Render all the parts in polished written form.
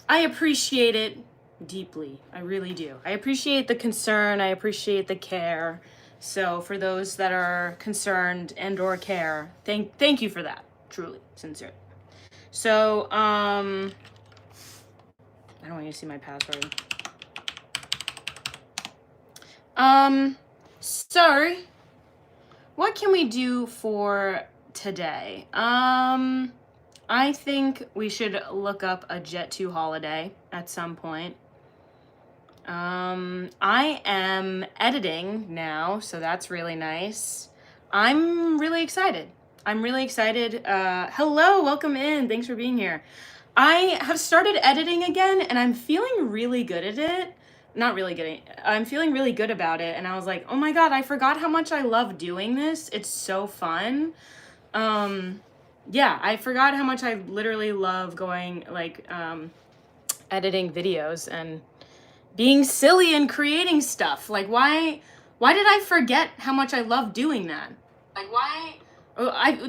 I appreciate it deeply. I really do. I appreciate the concern. I appreciate the care. So for those that are concerned and or care, thank you for that. Truly, sincerely. So, I don't want you to see my password. So, what can we do for today? I think we should look up a Jet2 holiday at some point. I am editing now, so that's really nice. I'm really excited. Hello, welcome in. Thanks for being here. I have started editing again, and I'm feeling really good at it. Not really good. I'm feeling really good about it, and I was like, oh my god, I forgot how much I love doing this. It's so fun. Yeah, I forgot how much I literally love going, like, editing videos and being silly and creating stuff. Like, why did I forget how much I love doing that? Like, why?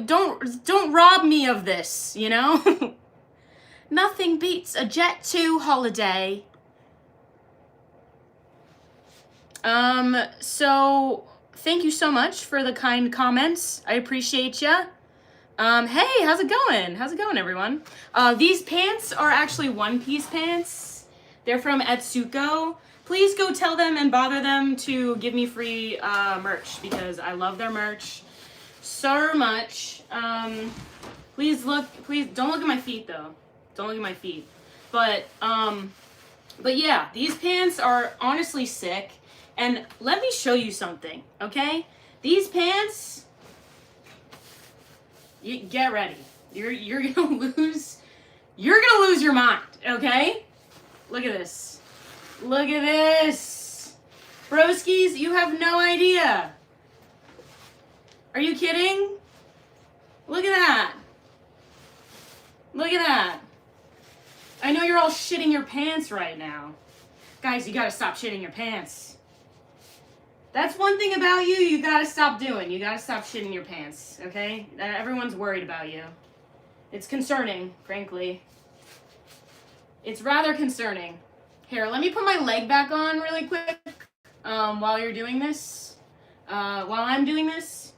Don't rob me of this, you know? Nothing beats a Jet2 holiday. So thank you so much for the kind comments. I appreciate ya. Hey, how's it going? How's it going, everyone? These pants are actually one-piece pants. They're from Etsuko. Please go tell them and bother them to give me free merch because I love their merch so much. Please don't look at my feet though. Don't look at my feet. But yeah, these pants are honestly sick. And let me show you something, okay? These pants, get ready. You're gonna lose your mind, okay? Look at this. Look at this. Broskies, you have no idea. Are you kidding? Look at that. Look at that. I know you're all shitting your pants right now. Guys, you gotta stop shitting your pants. That's one thing about you gotta stop doing. You gotta stop shitting your pants, okay? Everyone's worried about you. It's concerning, frankly. It's rather concerning. Here, let me put my leg back on really quick while you're doing this. While I'm doing this.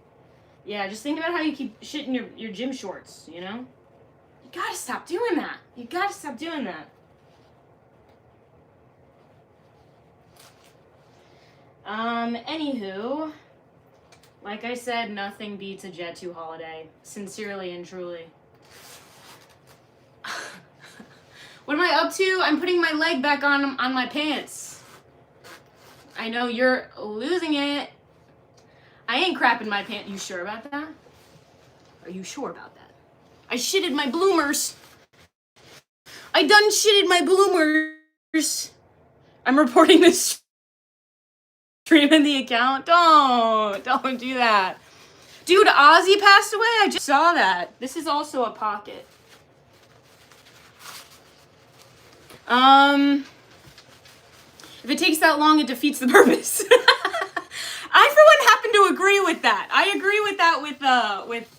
Yeah, just think about how you keep shitting your gym shorts, you know? You gotta stop doing that. You gotta stop doing that. Anywho, like I said, nothing beats a Jet2 holiday. Sincerely and truly. What am I up to? I'm putting my leg back on my pants. I know you're losing it. I ain't crapping my pants. You sure about that? Are you sure about that? I shitted my bloomers. I done shitted my bloomers. I'm reporting this stream in the account. Don't do that. Dude, Ozzy passed away? I just saw that. This is also a pocket. If it takes that long, it defeats the purpose. I, for one, happen to agree with that. I agree with that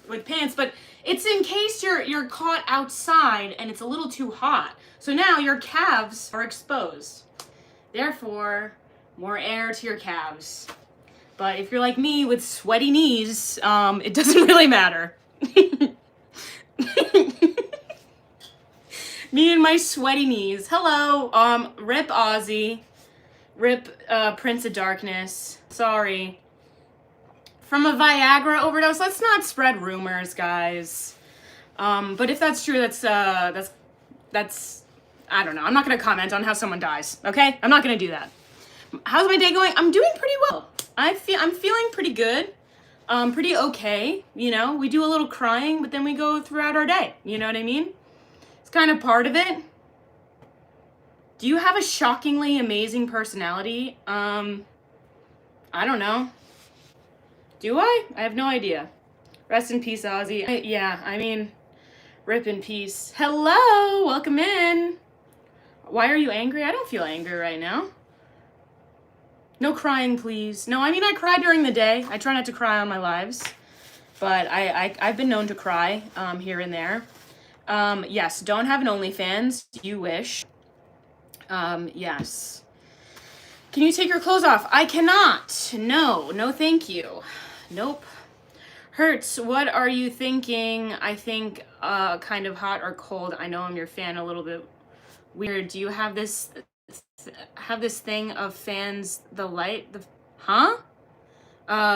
with pants, but it's in case you're caught outside and it's a little too hot. So now your calves are exposed. Therefore, more air to your calves. But if you're like me with sweaty knees, it doesn't really matter. Me and my sweaty knees. Hello, rip Ozzy. Rip Prince of Darkness. Sorry. From a Viagra overdose. Let's not spread rumors, guys. But if that's true, that's I don't know. I'm not gonna comment on how someone dies. Okay? I'm not gonna do that. How's my day going? I'm doing pretty well. I'm feeling pretty good. Pretty okay. You know, we do a little crying, but then we go throughout our day. You know what I mean? It's kind of part of it. Do you have a shockingly amazing personality? I don't know. Do I? I have no idea. Rest in peace, Ozzy. I mean, rip in peace. Hello, welcome in. Why are you angry? I don't feel angry right now. No crying, please. No, I mean, I cry during the day. I try not to cry on my lives. But I've been known to cry here and there. Yes, don't have an OnlyFans. You wish. Yes. Can you take your clothes off? I cannot. No, thank you. Nope. Hertz, what are you thinking? I think kind of hot or cold. I know I'm your fan, a little bit weird. Do you have this thing of fans the light? Huh?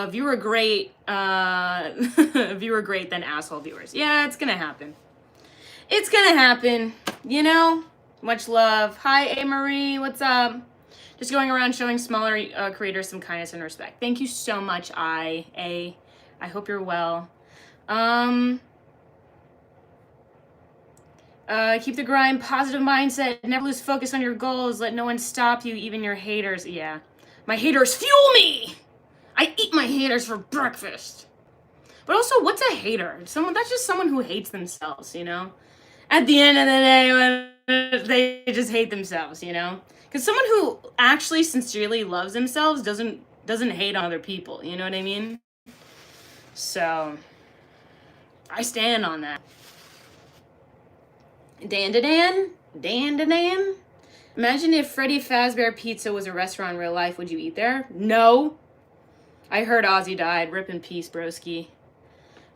Viewer great. Viewer great than asshole viewers. Yeah, it's gonna happen. It's gonna happen. You know? Much love. Hi, A. Marie. What's up? Just going around showing smaller creators some kindness and respect. Thank you so much, I hope you're well. Keep the grind, positive mindset, never lose focus on your goals, let no one stop you, even your haters. Yeah. My haters fuel me! I eat my haters for breakfast. But also, what's a hater? That's just someone who hates themselves, you know? At the end of the day, when they just hate themselves, you know? Because someone who actually sincerely loves themselves doesn't hate on other people, you know what I mean? So, I stand on that. Dan. Imagine if Freddy Fazbear Pizza was a restaurant in real life. Would you eat there? No. I heard Ozzy died. Rip in peace, broski.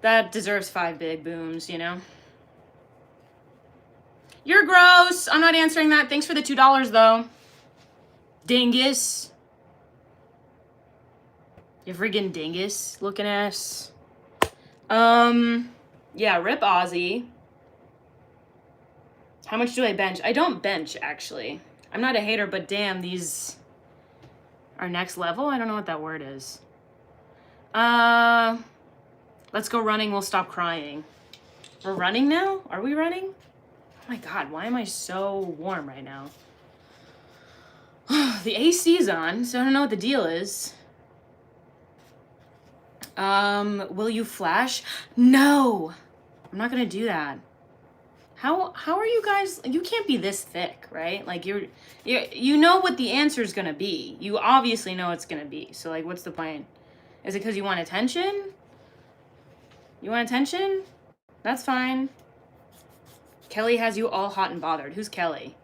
That deserves 5 big booms, you know? You're gross. I'm not answering that. Thanks for the $2, though. Dingus. You friggin' dingus looking ass. Yeah, rip Ozzy. How much do I bench? I don't bench, actually. I'm not a hater, but damn, these are next level? I don't know what that word is. Let's go running, we'll stop crying. We're running now? Are we running? Oh my god, why am I so warm right now? The AC's on, so I don't know what the deal is. Will you flash? No! I'm not gonna do that. How are you guys? You can't be this thick, right? Like you know what the answer is gonna be. You obviously know it's gonna be. So like, what's the point? Is it because you want attention? You want attention? That's fine. Kelly has you all hot and bothered. Who's Kelly?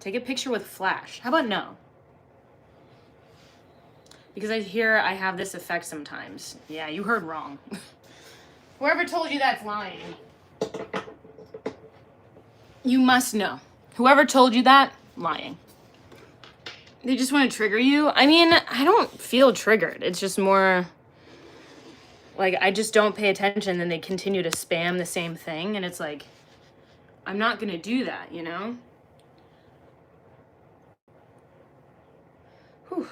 Take a picture with flash. How about no? Because I hear I have this effect sometimes. Yeah, you heard wrong. Whoever told you that's lying. You must know. Whoever told you that, lying. They just want to trigger you. I mean, I don't feel triggered. It's just more like I just don't pay attention and they continue to spam the same thing. And it's like, I'm not going to do that, you know? Whew.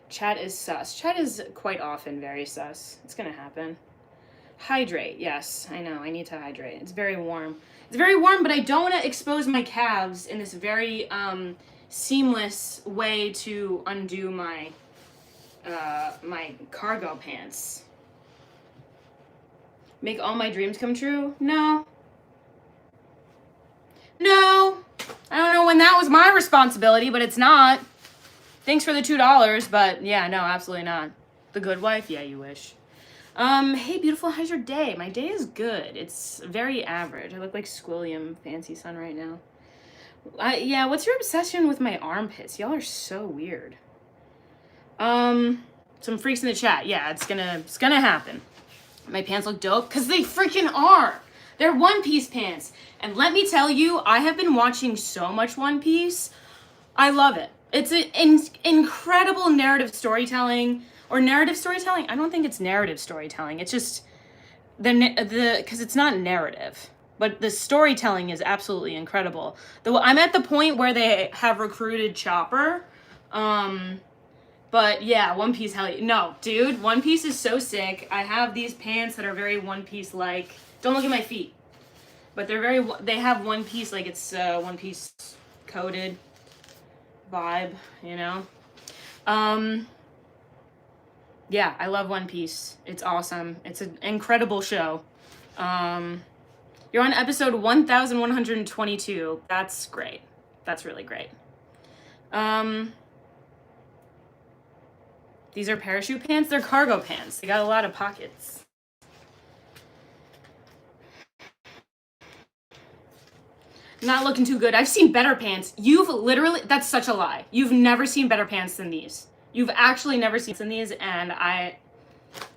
Chat is sus. Chat is quite often very sus. It's going to happen. Hydrate. Yes, I know. I need to hydrate. It's very warm. It's very warm, but I don't want to expose my calves in this very seamless way to undo my my cargo pants. Make all my dreams come true? No. No. I don't know when that was my responsibility, but it's not. Thanks for the $2, but yeah, no, absolutely not. The good wife? Yeah, you wish. Hey, beautiful, how's your day? My day is good. It's very average. I look like Squilliam Fancy Sun right now. Yeah, what's your obsession with my armpits? Y'all are so weird. Some freaks in the chat. Yeah, it's gonna happen. My pants look dope? Because they freaking are. They're One Piece pants. And let me tell you, I have been watching so much One Piece. I love it. It's an incredible narrative storytelling. Or narrative storytelling? I don't think it's narrative storytelling. It's just because it's not narrative. But the storytelling is absolutely incredible. Though I'm at the point where they have recruited Chopper. But yeah, One Piece, hell yeah. No, dude, One Piece is so sick. I have these pants that are very One Piece-like. Don't look at my feet. But they have One Piece, like it's One Piece coded vibe, you know? Yeah, I love One Piece. It's awesome. It's an incredible show. You're on episode 1122. That's great. That's really great. These are parachute pants. They're cargo pants. They got a lot of pockets. Not looking too good. I've seen better pants. You've literally, that's such a lie. You've never seen better pants than these. You've actually never seen than these, and I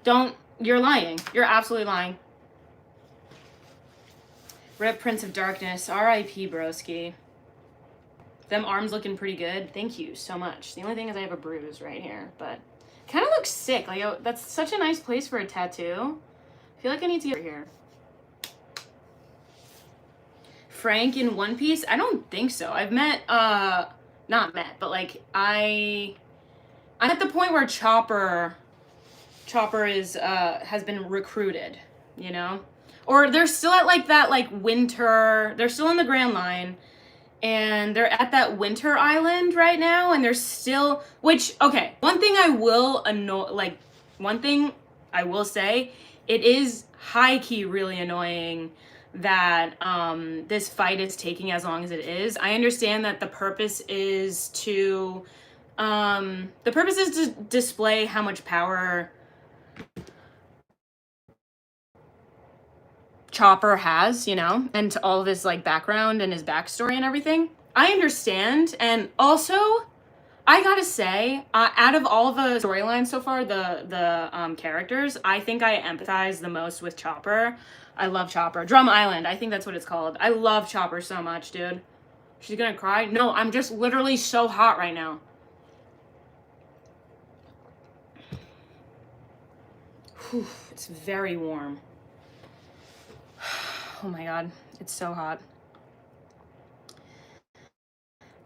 don't, you're lying. You're absolutely lying. Rip Prince of Darkness. R.I.P. broski. Them arms looking pretty good. Thank you so much. The only thing is I have a bruise right here, but kind of looks sick. Like, that's such a nice place for a tattoo. I feel like I need to get here. Frank in One Piece? I don't think so. I've met, not met, but like, I'm at the point where Chopper is, has been recruited, you know? Or they're still at like that, like, winter, they're still in the Grand Line, and they're at that winter island right now, and they're still, which, okay, one thing I will say, it is high-key really annoying that this fight is taking as long as it is. I understand that the purpose is to display how much power Chopper has, you know, and all of his like background and his backstory and everything. I understand, and also I gotta say, out of all the storylines so far, the characters, I think I empathize the most with Chopper. I love Chopper. Drum Island, I think that's what it's called. I love Chopper so much, dude. She's gonna cry? No, I'm just literally so hot right now. Whew, it's very warm. Oh my god, it's so hot.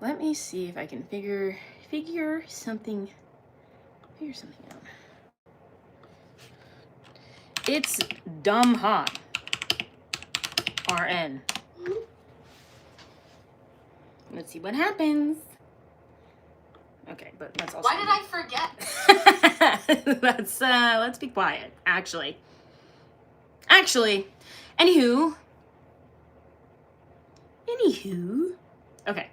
Let me see if I can figure something out. It's dumb hot. RN. Let's see what happens. Okay, but that's also. Why did I forget? Let's be quiet. Actually, anywho. Okay.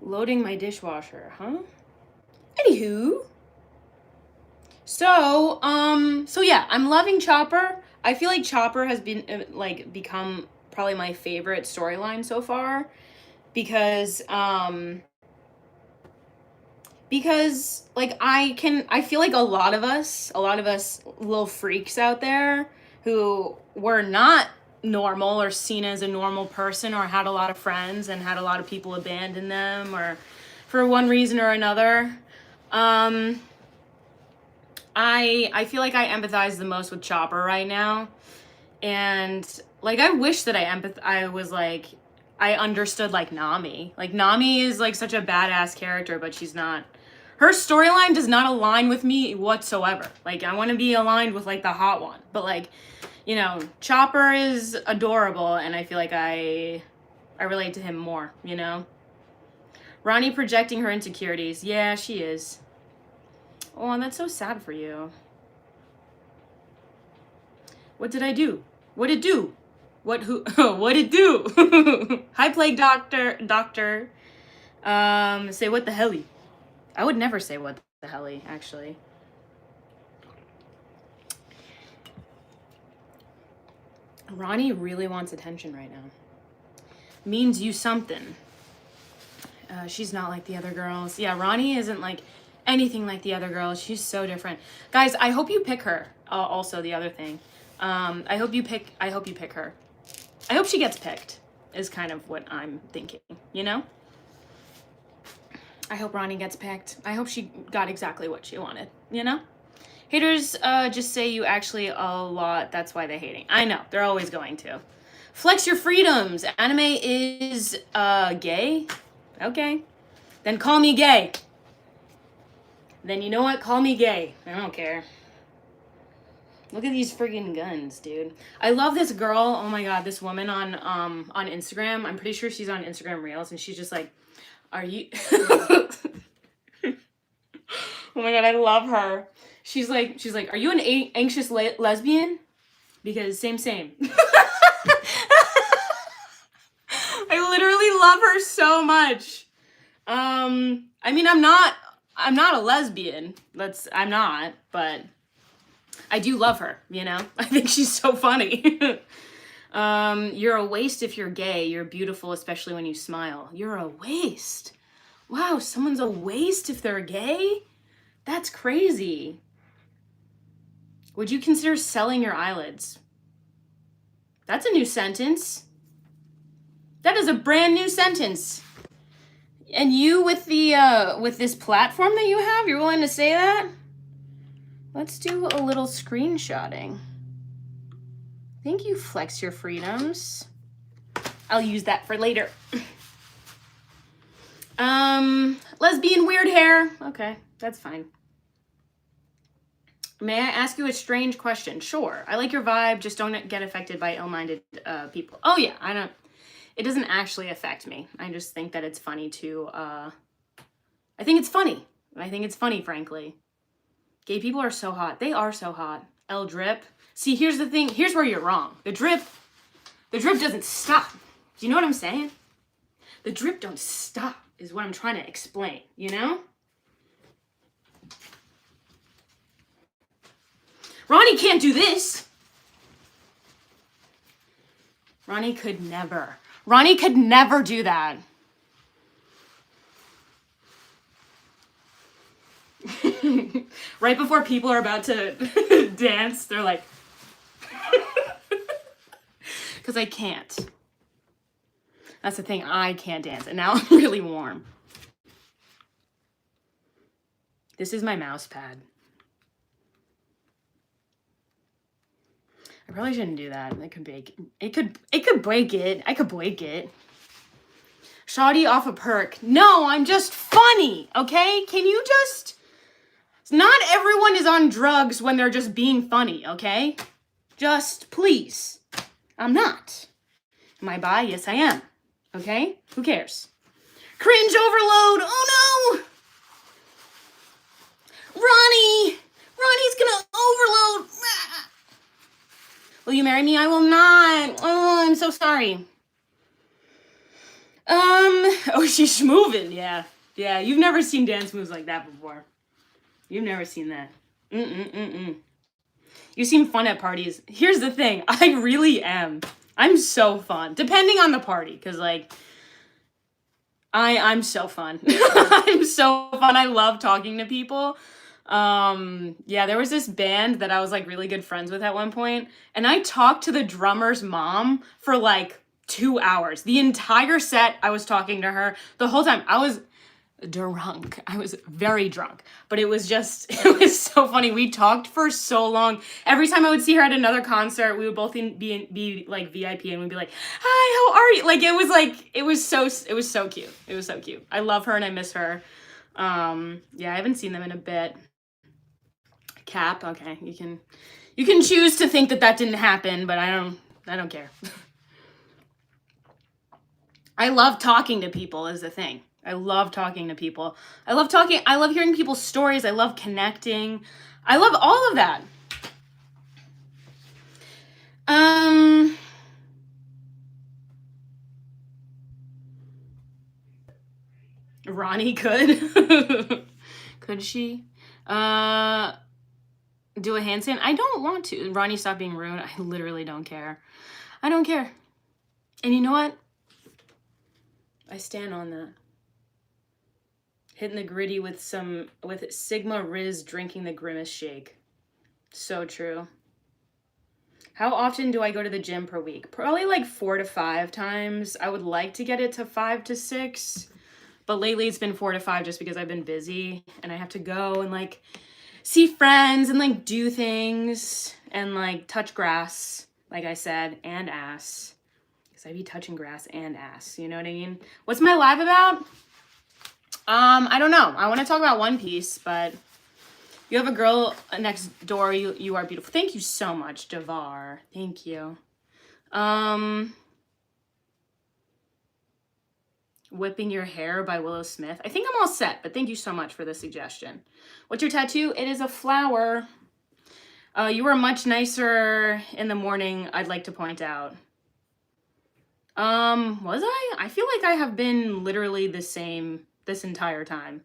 Loading my dishwasher, huh? Anywho. So yeah, I'm loving Chopper. I feel like Chopper has been become probably my favorite storyline so far because like I feel like a lot of us little freaks out there who were not normal or seen as a normal person or had a lot of friends and had a lot of people abandon them or for one reason or another. I feel like I empathize the most with Chopper right now. And like I wish that I understood like Nami. Like Nami is like such a badass character, but she's not. Her storyline does not align with me whatsoever. Like I want to be aligned with like the hot one. But like, you know, Chopper is adorable and I feel like I relate to him more, you know? Ronnie projecting her insecurities. Yeah, she is. Oh, and that's so sad for you. What did I do? What'd it do? What'd it do? Hi, Plague Doctor. Say what the helly. I would never say what the helly, actually. Ronnie really wants attention right now. Means you something. She's not like the other girls. Yeah, Ronnie isn't like anything like the other girls. She's so different. Guys, I hope you pick her. Also, the other thing. I hope you pick her. I hope she gets picked, is kind of what I'm thinking, you know? I hope Ronnie gets picked. I hope she got exactly what she wanted, you know? Haters just say you actually a lot. That's why they're hating. I know. They're always going to. Flex your freedoms. Anime is gay? Okay. Then call me gay. Then you know what? Call me gay. I don't care. Look at these friggin' guns, dude. I love this girl. Oh my god, this woman on Instagram. I'm pretty sure she's on Instagram Reels, and she's just like, "Are you?" Oh my god, I love her. She's like, "Are you an anxious lesbian?" Because same. I literally love her so much. I mean, I'm I'm not a lesbian. I'm not, but I do love her, you know? I think she's so funny. You're a waste if you're gay. You're beautiful, especially when you smile. You're a waste. Wow, someone's a waste if they're gay? That's crazy. Would you consider selling your eyelids? That's a new sentence. That is a brand new sentence. And you with the with this platform that you have, you're willing to say that? Let's do a little screenshotting. Thank you, Flex Your Freedoms. I'll use that for later. Lesbian weird hair. Okay, that's fine. May I ask you a strange question? Sure. I like your vibe, just don't get affected by ill-minded people. Oh yeah, it doesn't actually affect me. I just think that it's funny to, I think it's funny. I think it's funny, frankly. Gay people are so hot. They are so hot. L drip. See, here's the thing. Here's where you're wrong. The drip doesn't stop. Do you know what I'm saying? The drip don't stop is what I'm trying to explain, you know? Ronnie can't do this. Ronnie could never do that. Right before people are about to dance, they're like, because I can't. That's the thing, I can't dance, and now I'm really warm. This is my mouse pad. I probably shouldn't do that. It could break it. I could break it. Shoddy off a perk. No, I'm just funny, okay? Can you just... Not everyone is on drugs when they're just being funny, okay? Just, please. I'm not. Am I bi? Yes, I am. Okay? Who cares? Cringe overload! Oh no! Ronnie's gonna overload! Will you marry me? I will not. Oh, I'm so sorry. Oh, she's schmoving. Yeah. Yeah, you've never seen dance moves like that before. You've never seen that. You seem fun at parties. Here's the thing. I really am. I'm so fun. Depending on the party. Because, like, I'm so fun. I'm so fun. I love talking to people. Yeah, there was this band that I was like really good friends with at one point, and I talked to the drummer's mom for like 2 hours. The entire set I was talking to her the whole time. I was drunk. I was very drunk, but it was so funny. We talked for so long. Every time I would see her at another concert, we would both be like VIP, and we'd be like, "Hi, how are you?" Like it was so cute. It was so cute. I love her and I miss her. Yeah, I haven't seen them in a bit. Cap, okay, you can choose to think that didn't happen, but I don't care. I love talking to people is the thing. I love talking to people. I love hearing people's stories. I love connecting. I love all of that. Ronnie could. Could she? Do a handstand? I don't want to. Ronnie, stop being rude. I literally don't care. I don't care. And you know what? I stand on that. Hitting the gritty with Sigma Riz drinking the Grimace shake. So true. How often do I go to the gym per week? Probably like 4 to 5 times. I would like to get it to 5 to 6. But lately it's been 4 to 5 just because I've been busy and I have to go and like see friends and like do things and like touch grass, like I said, and ass. Because I be touching grass and ass, you know what I mean? What's my live about? I don't know. I want to talk about One Piece, but you have a girl next door. You are beautiful. Thank you so much, Devar. Thank you. Whipping Your Hair by Willow Smith. I think I'm all set, but thank you so much for the suggestion. What's your tattoo? It is a flower. You were much nicer in the morning, I'd like to point out. Was I? I feel like I have been literally the same this entire time.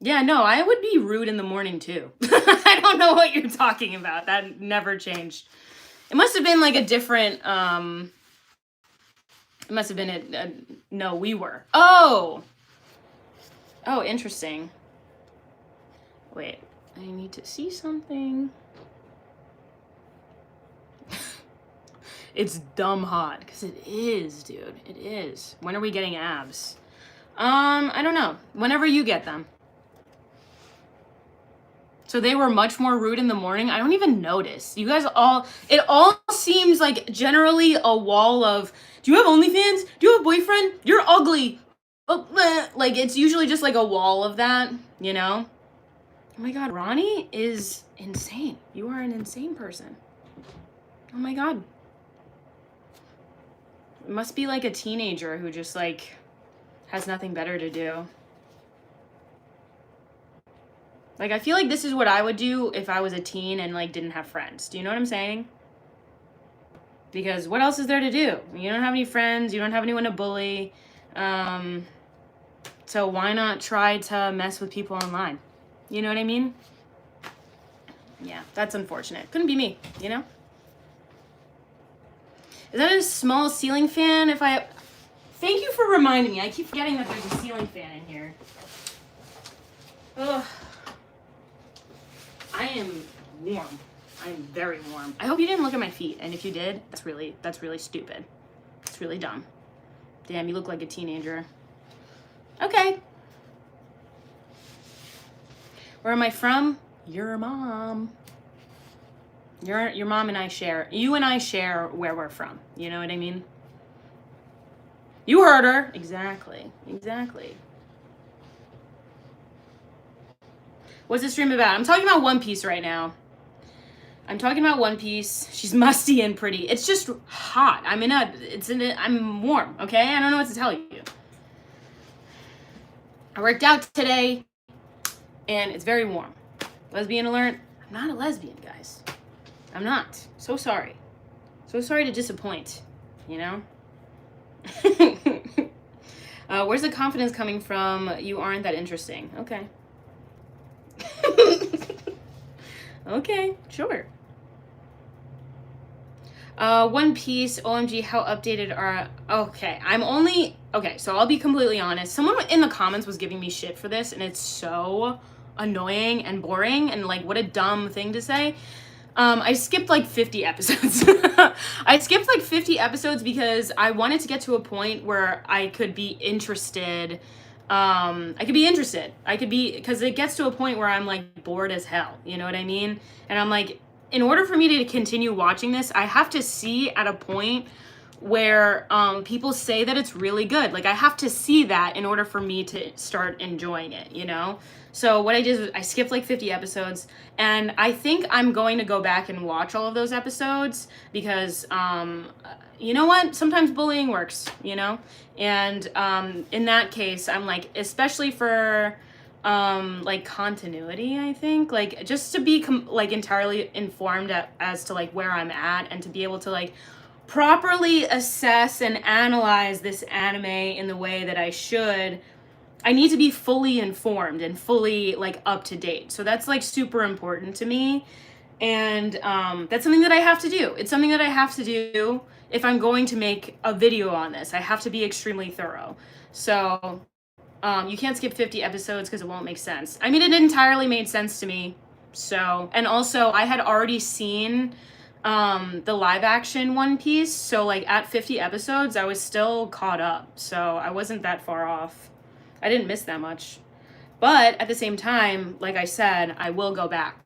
Yeah, no, I would be rude in the morning too. I don't know what you're talking about. That never changed. It must have been like a different, it must have been no, we were. Oh, interesting. Wait, I need to see something. It's dumb hot, because it is, dude. It is. When are we getting abs? I don't know. Whenever you get them. So they were much more rude in the morning. I don't even notice. You guys it all seems like generally a wall of, do you have OnlyFans? Do you have a boyfriend? You're ugly. Oh, like, it's usually just like a wall of that, you know? Oh my God, Ronnie is insane. You are an insane person. Oh my God. It must be like a teenager who just like has nothing better to do. Like, I feel like this is what I would do if I was a teen and like didn't have friends. Do you know what I'm saying? Because what else is there to do? You don't have any friends. You don't have anyone to bully. So why not try to mess with people online? You know what I mean? Yeah, that's unfortunate. Couldn't be me, you know? Is that a small ceiling fan? Thank you for reminding me. I keep forgetting that there's a ceiling fan in here. Ugh. I am warm. I'm very warm. I hope you didn't look at my feet, and if you did, that's really stupid. It's really dumb. Damn, you look like a teenager. Okay. Where am I from? Your mom. Your mom and I share. You and I share where we're from. You know what I mean? You heard her. Exactly. What's the stream about? I'm talking about One Piece right now. She's musty and pretty. It's just hot. I'm warm, okay? I don't know what to tell you. I worked out today, and it's very warm. Lesbian alert. I'm not a lesbian, guys. I'm not. So sorry. So sorry to disappoint, you know? Where's the confidence coming from? You aren't that interesting. Okay. Okay, sure. One Piece, OMG, how updated are... Okay, so I'll be completely honest. Someone in the comments was giving me shit for this, and it's so annoying and boring, and like, what a dumb thing to say. I skipped like 50 episodes. I skipped like 50 episodes because I wanted to get to a point where I could be interested. Because it gets to a point where I'm like bored as hell. You know what I mean? And I'm like, in order for me to continue watching this, I have to see at a point where people say that it's really good. Like, I have to see that in order for me to start enjoying it, you know? So what I did was I skipped like 50 episodes, and I think I'm going to go back and watch all of those episodes because, you know what? Sometimes bullying works, you know? And in that case, I'm like, especially for like continuity, I think, like just to be like entirely informed as to like where I'm at and to be able to like properly assess and analyze this anime in the way that I should, I need to be fully informed and fully like up to date. So that's like super important to me. And that's something that I have to do. It's something that I have to do if I'm going to make a video on this. I have to be extremely thorough. So you can't skip 50 episodes because it won't make sense. I mean, it entirely made sense to me. So, and also I had already seen the live action One Piece. So like at 50 episodes, I was still caught up. So I wasn't that far off. I didn't miss that much. But at the same time, like I said, I will go back.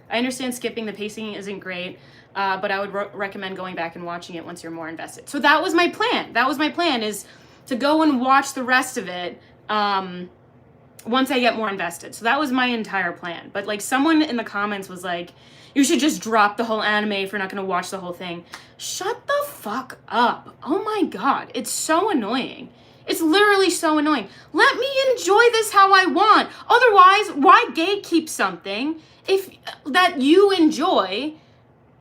I understand skipping, the pacing isn't great, but I would recommend going back and watching it once you're more invested. So that was my plan. Is to go and watch the rest of it once I get more invested. So that was my entire plan. But like someone in the comments was like, you should just drop the whole anime if you're not going to watch the whole thing. Shut the fuck up. Oh my God. It's so annoying. It's literally so annoying. Let me enjoy this how I want. Otherwise, why gatekeep something that you enjoy,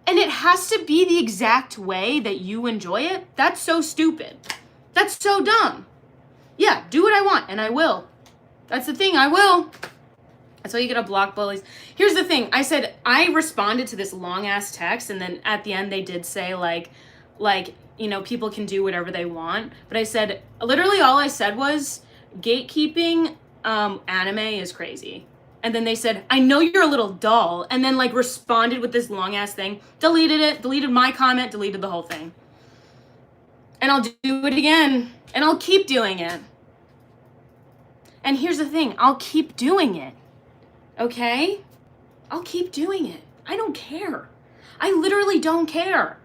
and it has to be the exact way that you enjoy it? That's so stupid. That's so dumb. Yeah, do what I want, and I will. That's the thing, I will. That's why you gotta block bullies. Here's the thing. I said, I responded to this long ass text, and then at the end they did say like, you know, people can do whatever they want. But I said, literally all I said was, gatekeeping anime is crazy. And then they said, I know you're a little dull. And then like responded with this long ass thing, deleted it, deleted my comment, deleted the whole thing. And I'll do it again. And I'll keep doing it. And here's the thing, I'll keep doing it. Okay? I'll keep doing it. I don't care. I literally don't care.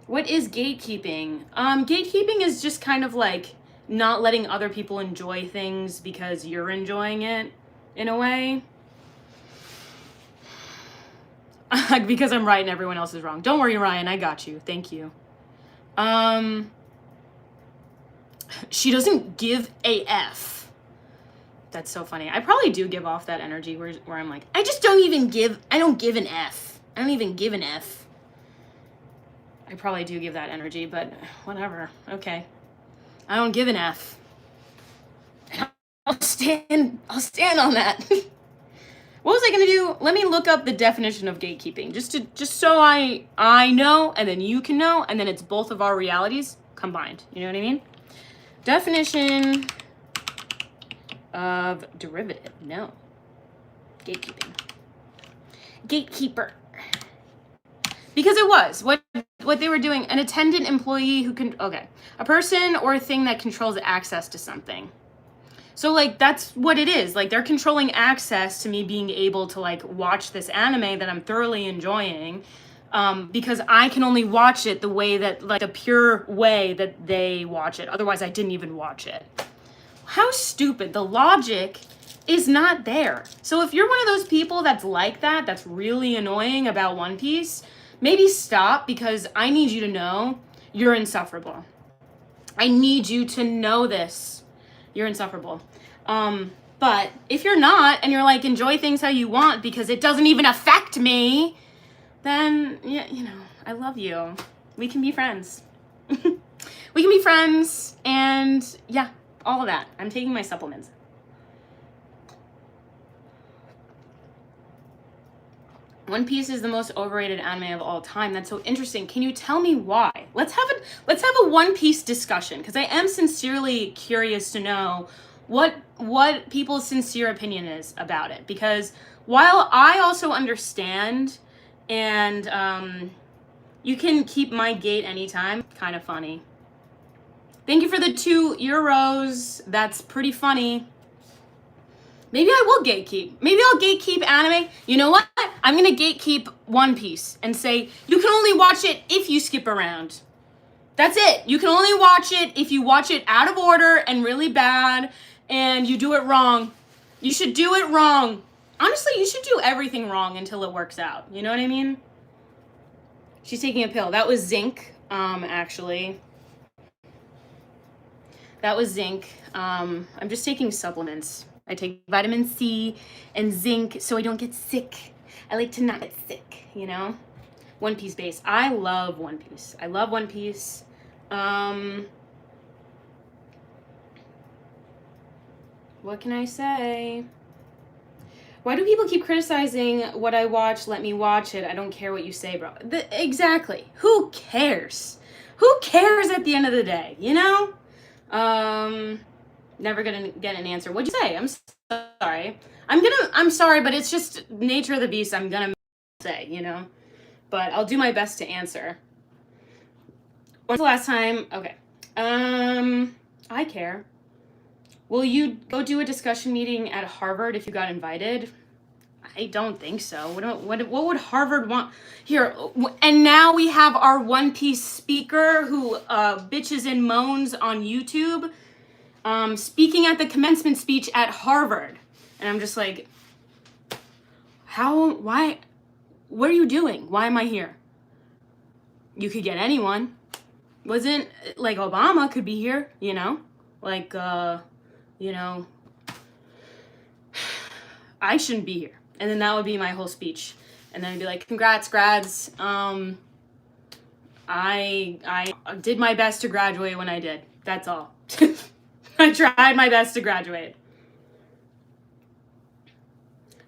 What is gatekeeping? Gatekeeping is just kind of like not letting other people enjoy things because you're enjoying it, in a way. Because I'm right and everyone else is wrong. Don't worry, Ryan, I got you. Thank you. She doesn't give a F. That's so funny. I probably do give off that energy where I'm like, I don't give an F. I don't even give an F. I probably do give that energy, but whatever. Okay. I don't give an F. I'll stand on that. What was I gonna do? Let me look up the definition of gatekeeping, just so I know, and then you can know, and then it's both of our realities combined. You know what I mean? Definition of derivative. No. Gatekeeping. Gatekeeper. Because it was what they were doing, an attendant employee who can, okay, a person or a thing that controls access to something. So like that's what it is. Like they're controlling access to me being able to like watch this anime that I'm thoroughly enjoying, because I can only watch it the way that, like, the pure way that they watch it. Otherwise I didn't even watch it. How stupid. The logic is not there. So if you're one of those people that's like that, that's really annoying about One Piece, maybe stop, because I need you to know you're insufferable. I need you to know this. You're insufferable. But if you're not, and you're like, enjoy things how you want because it doesn't even affect me, then, yeah, you know, I love you. We can be friends. We can be friends, and yeah, all of that. I'm taking my supplements. One Piece is the most overrated anime of all time. That's so interesting. Can you tell me why? Let's have a One Piece discussion, because I am sincerely curious to know what people's sincere opinion is about it. Because while I also understand, and you can keep my gate anytime, kind of funny. Thank you for the €2. That's pretty funny. Maybe I will gatekeep. Maybe I'll gatekeep anime. You know what? I'm gonna gatekeep One Piece and say, you can only watch it if you skip around. That's it. You can only watch it if you watch it out of order and really bad, and you do it wrong. You should do it wrong. Honestly, you should do everything wrong until it works out. You know what I mean? She's taking a pill. That was zinc, actually. That was zinc. I'm just taking supplements. I take vitamin C and zinc so I don't get sick. I like to not get sick, you know? One Piece base. I love One Piece. I love One Piece. What can I say? Why do people keep criticizing what I watch? Let me watch it. I don't care what you say, bro. Exactly. Who cares? Who cares at the end of the day, you know? Never gonna get an answer. What'd you say? I'm sorry. I'm sorry, but it's just nature of the beast. I'm gonna say, you know? But I'll do my best to answer. When's the last time? Okay. I care. Will you go do a discussion meeting at Harvard if you got invited? I don't think so. What would Harvard want? Here, and now we have our One Piece speaker who bitches and moans on YouTube, speaking at the commencement speech at Harvard. And I'm just like, why, what are you doing? Why am I here? You could get anyone. Wasn't, like, Obama could be here, you know? Like, you know, I shouldn't be here. And then that would be my whole speech. And then I'd be like, congrats, grads. I did my best to graduate when I did. That's all. I tried my best to graduate.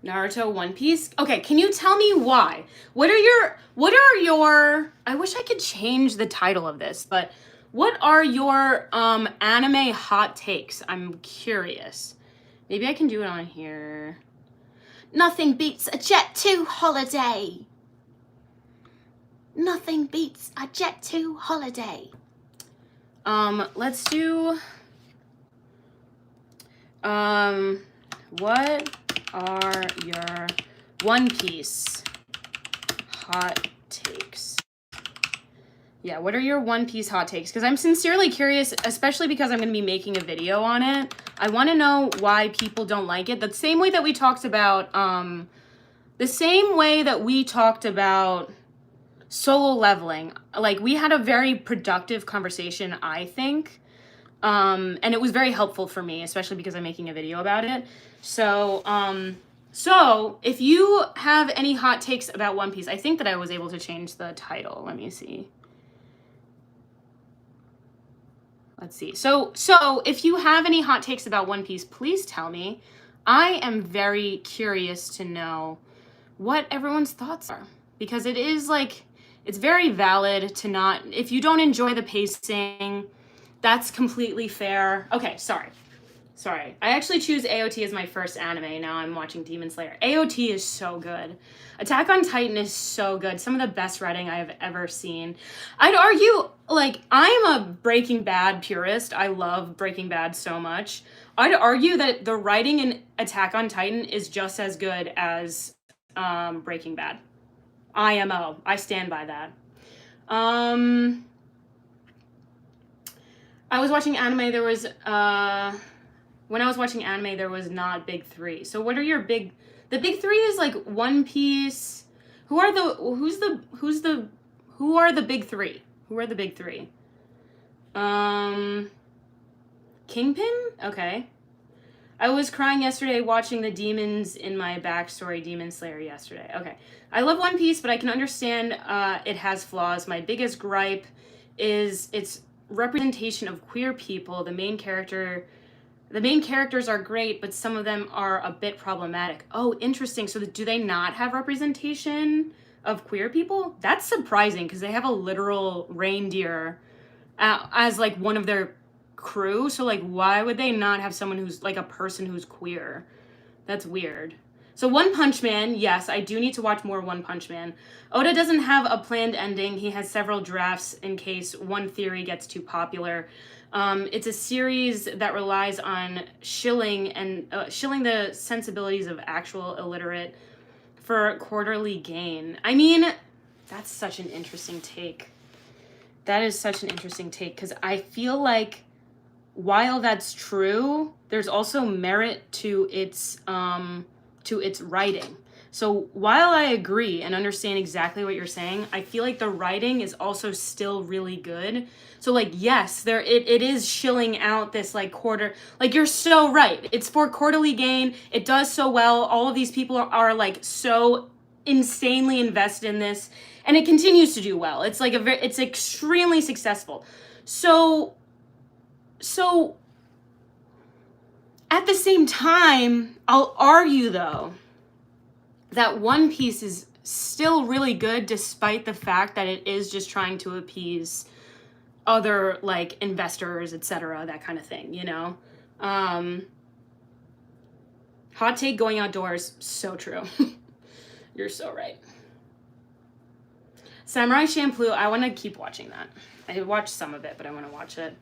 Naruto, One Piece. Okay, can you tell me why? What are your I wish I could change the title of this, but what are your anime hot takes? I'm curious. Maybe I can do it on here. Nothing beats a Jet 2 holiday. Nothing beats a Jet 2 holiday. Let's do what are your One Piece hot takes? Yeah, what are your One Piece hot takes? Because I'm sincerely curious, especially because I'm going to be making a video on it. I want to know why people don't like it. The same way that we talked about, solo leveling. Like, we had a very productive conversation, I think. And it was very helpful for me, especially because I'm making a video about it. So if you have any hot takes about One Piece, I think that I was able to change the title. Let me see. Let's see. So if you have any hot takes about One Piece, please tell me. I am very curious to know what everyone's thoughts are, because it is like, it's very valid to not, if you don't enjoy the pacing, that's completely fair. Okay, sorry. I actually choose AOT as my first anime. Now I'm watching Demon Slayer. AOT is so good. Attack on Titan is so good. Some of the best writing I have ever seen. I'd argue, like, I'm a Breaking Bad purist. I love Breaking Bad so much. I'd argue that the writing in Attack on Titan is just as good as Breaking Bad. IMO. I stand by that. I was watching anime, there was when I was watching anime, there was not big three. So what are your the big three is like One Piece. Who are the big three? Who are the big three? Kingpin? Okay. I was crying yesterday watching the demons in my backstory Demon Slayer yesterday. Okay. I love One Piece, but I can understand it has flaws. My biggest gripe is its representation of queer people. The main characters are great, but some of them are a bit problematic. Oh, interesting. So do they not have representation of queer people? That's surprising, because they have a literal reindeer as like one of their crew. So like, why would they not have someone who's like a person who's queer? That's weird. So One Punch Man, yes, I do need to watch more One Punch Man. Oda doesn't have a planned ending. He has several drafts in case one theory gets too popular. It's a series that relies on shilling the sensibilities of actual illiterate for quarterly gain. I mean, that's such an interesting take. That is such an interesting take, because I feel like while that's true, there's also merit to its writing. So while I agree and understand exactly what you're saying, I feel like the writing is also still really good. So like, yes, it is shilling out this like quarter, like you're so right. It's for quarterly gain. It does so well. All of these people are like so insanely invested in this, and it continues to do well. It's like it's extremely successful. So at the same time, I'll argue though that One Piece is still really good, despite the fact that it is just trying to appease other like investors, etc., that kind of thing, you know? Hot take, going outdoors, so true. You're so right. Samurai Champloo, I want to keep watching that. I watched some of it, but I want to watch it.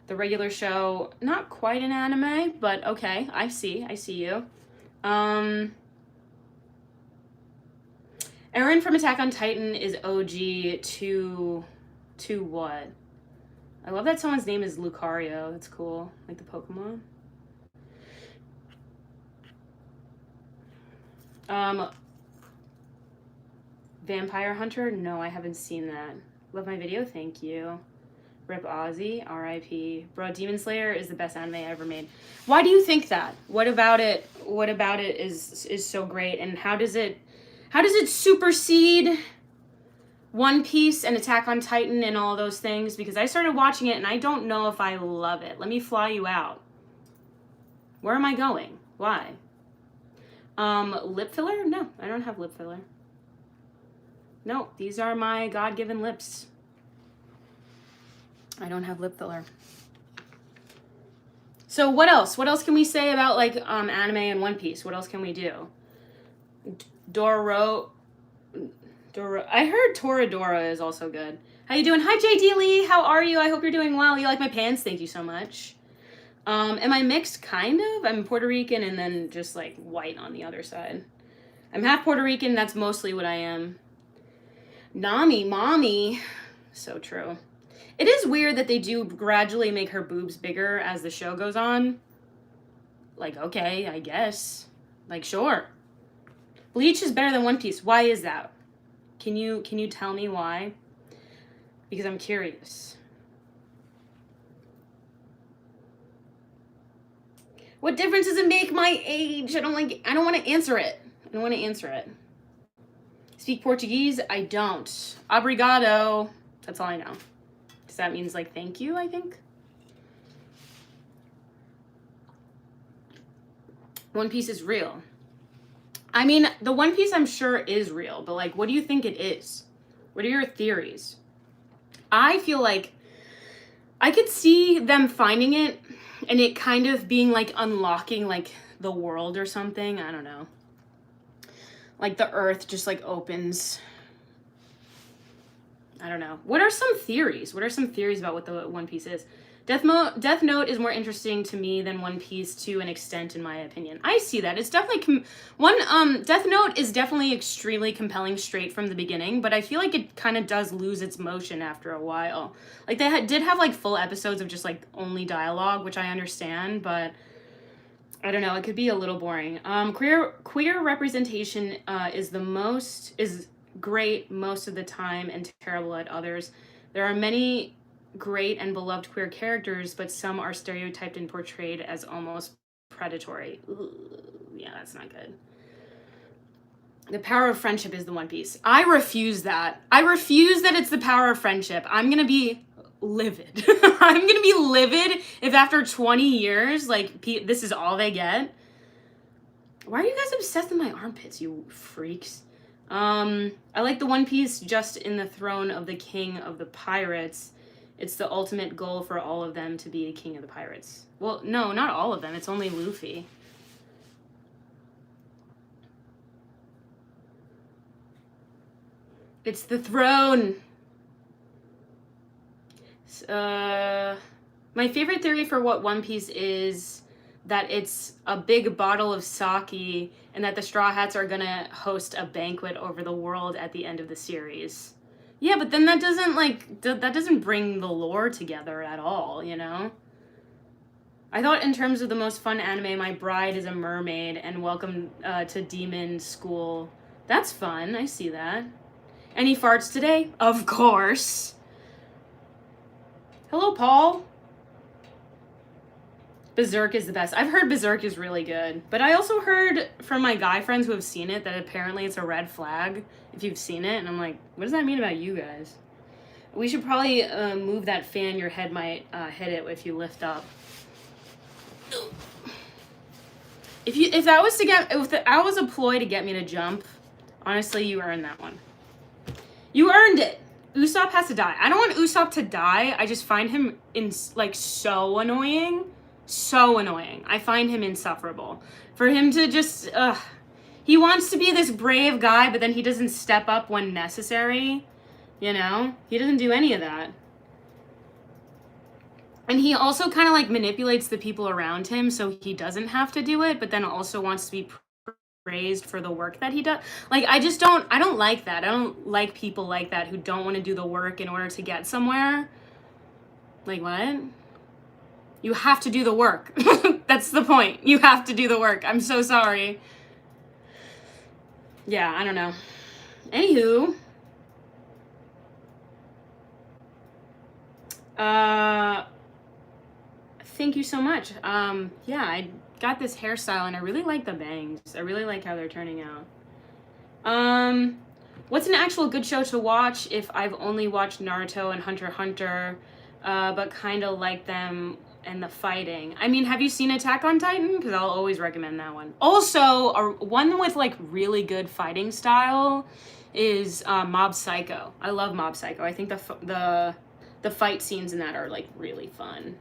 The regular show, not quite an anime, but okay, I see you. Eren from Attack on Titan is OG to what? I love that someone's name is Lucario. That's cool. Like the Pokemon. Vampire Hunter? No, I haven't seen that. Love my video, thank you. Rip Ozzy, R.I.P. Bro, Demon Slayer is the best anime ever made. Why do you think that? What about it is so great, and how does it supersede One Piece and Attack on Titan and all those things? Because I started watching it and I don't know if I love it. Let me fly you out. Where am I going? Why? Lip filler? No, I don't have lip filler. No, these are my God-given lips. I don't have lip filler. So what else? What else can we say about like anime and One Piece? What else can we do? Doro. I heard Toradora is also good. How you doing? Hi JD Lee. How are you? I hope you're doing well. You like my pants? Thank you so much. Am I mixed? Kind of. I'm Puerto Rican and then just like white on the other side. I'm half Puerto Rican. That's mostly what I am. Nami, mommy. So true. It is weird that they do gradually make her boobs bigger as the show goes on. Like, okay, I guess. Like, sure. Bleach is better than One Piece. Why is that? Can you tell me why? Because I'm curious. What difference does it make my age? I don't want to answer it. I don't want to answer it. Speak Portuguese? I don't. Obrigado. That's all I know. Because that means like thank you, I think. One Piece is real. I mean, the One Piece I'm sure is real, but like, what do you think it is? What are your theories? I feel like I could see them finding it and it kind of being like unlocking like the world or something. I don't know. Like the earth just like opens. I don't know. What are some theories? What are some theories about what the One Piece is? Death Note is more interesting to me than One Piece to an extent, in my opinion. I see that. It's definitely Death Note is definitely extremely compelling straight from the beginning, but I feel like it kind of does lose its motion after a while. Like they did have like full episodes of just like only dialogue, which I understand, but I don't know. It could be a little boring. Queer representation is great most of the time and terrible at others. There are many great and beloved queer characters, but some are stereotyped and portrayed as almost predatory. Ooh, yeah, that's not good. The power of friendship is the One Piece. I refuse that. I refuse that it's the power of friendship. I'm gonna be livid. I'm gonna be livid if after 20 years, like, this is all they get. Why are you guys obsessed with my armpits, you freaks? I like the One Piece just in the throne of the king of the pirates. It's the ultimate goal for all of them to be a king of the pirates. Well, no, not all of them. It's only Luffy. It's the throne. My favorite theory for what One Piece is that it's a big bottle of sake and that the Straw Hats are gonna host a banquet over the world at the end of the series. Yeah, but then that doesn't bring the lore together at all, you know? I thought in terms of the most fun anime, My Bride is a Mermaid and Welcome to Demon School. That's fun, I see that. Any farts today? Of course. Hello, Paul. Berserk is the best. I've heard Berserk is really good, but I also heard from my guy friends who have seen it that apparently it's a red flag if you've seen it, and I'm like, what does that mean about you guys? We should probably move that fan. Your head might hit it if you lift up. If that was a ploy to get me to jump, honestly, you earned that one. You earned it. Usopp has to die. I don't want Usopp to die. I just find him so annoying. So annoying. I find him insufferable. For him to just, he wants to be this brave guy, but then he doesn't step up when necessary. You know? He doesn't do any of that. And he also kind of like manipulates the people around him so he doesn't have to do it, but then also wants to be praised for the work that he does. Like, I don't like that. I don't like people like that who don't want to do the work in order to get somewhere. Like, what? You have to do the work. That's the point. You have to do the work. I'm so sorry. Yeah, I don't know. Anywho. Thank you so much. Yeah, I got this hairstyle and I really like the bangs. I really like how they're turning out. What's an actual good show to watch if I've only watched Naruto and Hunter x Hunter, but kind of like them and the fighting. I mean, have you seen Attack on Titan? Because I'll always recommend that one. Also, one with like really good fighting style is Mob Psycho. I love Mob Psycho. I think the fight scenes in that are like really fun.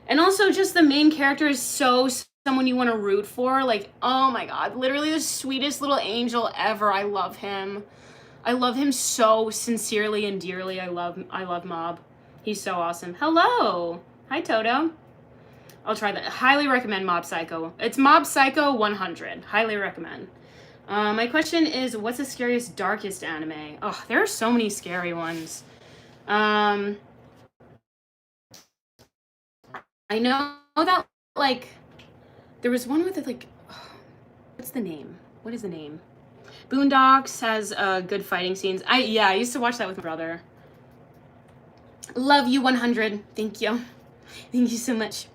And also just the main character is so someone you want to root for. Like, oh my god, literally the sweetest little angel ever. I love him. I love him so sincerely and dearly. I love Mob. He's so awesome. Hello. Hi, Toto. I'll try that. Highly recommend Mob Psycho. It's Mob Psycho 100. Highly recommend. My question is, what's the scariest, darkest anime? Oh, there are so many scary ones. I know that, like, there was one with it, like, what's the name? What is the name? Boondocks has good fighting scenes. I used to watch that with my brother. Love you 100. Thank you. Thank you so much.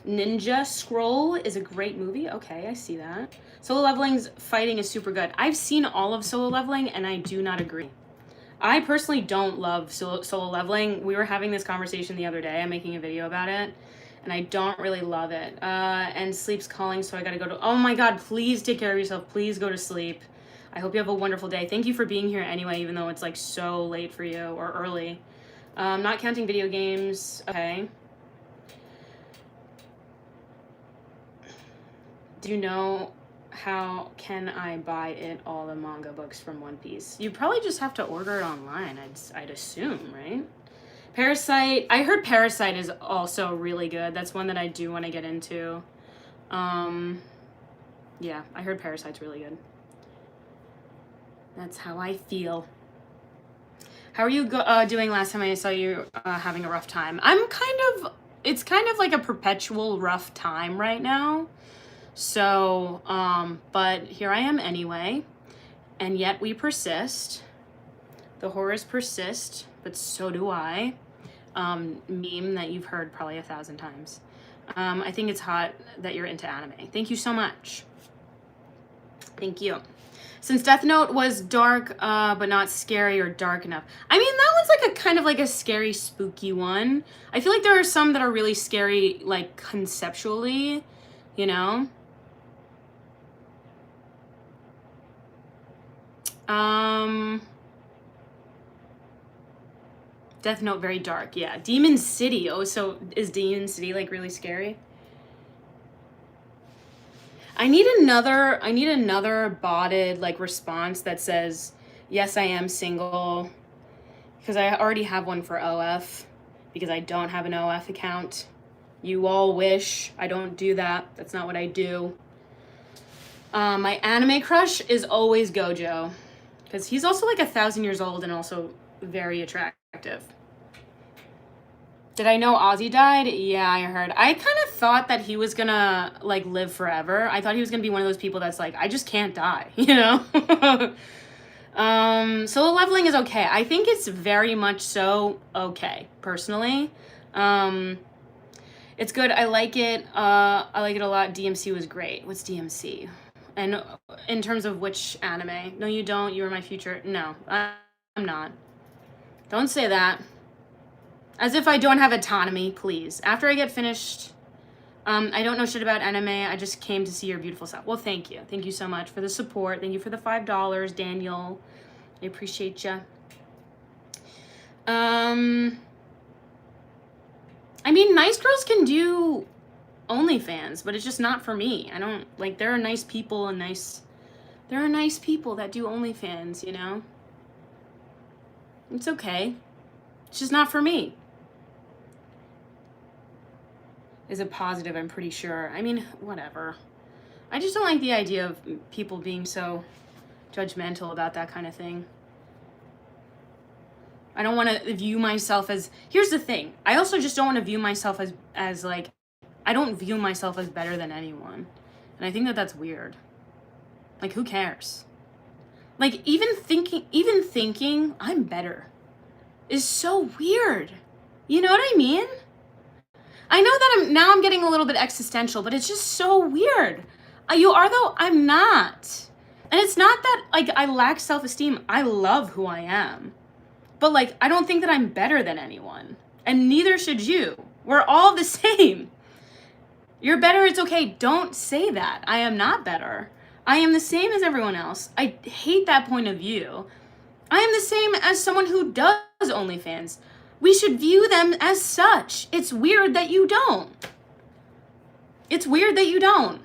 Ninja Scroll is a great movie. Okay, I see that. Solo Leveling's fighting is super good. I've seen all of Solo Leveling and I do not agree. I personally don't love Solo Leveling. We were having this conversation the other day. I'm making a video about it. And I don't really love it. And sleep's calling, so I gotta go to... Oh my god, please take care of yourself. Please go to sleep. I hope you have a wonderful day. Thank you for being here anyway, even though it's like so late for you, or early. Not counting video games. Okay. Do you know how can I buy it, all the manga books from One Piece? You probably just have to order it online, I'd assume, right? Parasite. I heard Parasite is also really good. That's one that I do want to get into. Yeah, I heard Parasite's really good. That's how I feel. How are you doing last time I saw you having a rough time? It's kind of like a perpetual rough time right now. So, but here I am anyway. And yet we persist. The horrors persist, but so do I. Meme that you've heard probably 1,000 times. I think it's hot that you're into anime. Thank you so much. Thank you. Since Death Note was dark, but not scary or dark enough. I mean, that one's like a kind of like a scary, spooky one. I feel like there are some that are really scary, like conceptually, you know? Death Note, very dark, yeah. Demon City, oh, so is Demon City like really scary? I need another botted like response that says, yes, I am single, because I already have one for OF, because I don't have an OF account. You all wish. I don't do that. That's not what I do. My anime crush is always Gojo, because he's also like 1,000 years old and also very attractive. Did I know Ozzy died? Yeah, I heard. I kind of thought that he was gonna like live forever. I thought he was gonna be one of those people that's like, I just can't die, you know? Solo Leveling is okay. I think it's very much so okay, personally. It's good. I like it. I like it a lot. DMC was great. What's DMC? And in terms of which anime? No, you don't. You are my future. No, I'm not. Don't say that. As if I don't have autonomy, please. After I get finished, I don't know shit about anime. I just came to see your beautiful self. Well, thank you. Thank you so much for the support. Thank you for the $5, Daniel. I appreciate you. I mean, nice girls can do OnlyFans, but it's just not for me. I don't, like, there are nice people and there are nice people that do OnlyFans, you know? It's okay. It's just not for me. Is a positive, I'm pretty sure. I mean, whatever. I just don't like the idea of people being so judgmental about that kind of thing. I don't want to view myself as... Here's the thing. I also just don't want to view myself as like... I don't view myself as better than anyone. And I think that that's weird. Like, who cares? Like, even thinking I'm better is so weird. You know what I mean? I know that I'm getting a little bit existential, but it's just so weird. You are, though, I'm not. And it's not that, like, I lack self-esteem. I love who I am. But, like, I don't think that I'm better than anyone. And neither should you. We're all the same. You're better, it's okay. Don't say that. I am not better. I am the same as everyone else. I hate that point of view. I am the same as someone who does OnlyFans. We should view them as such. It's weird that you don't. It's weird that you don't.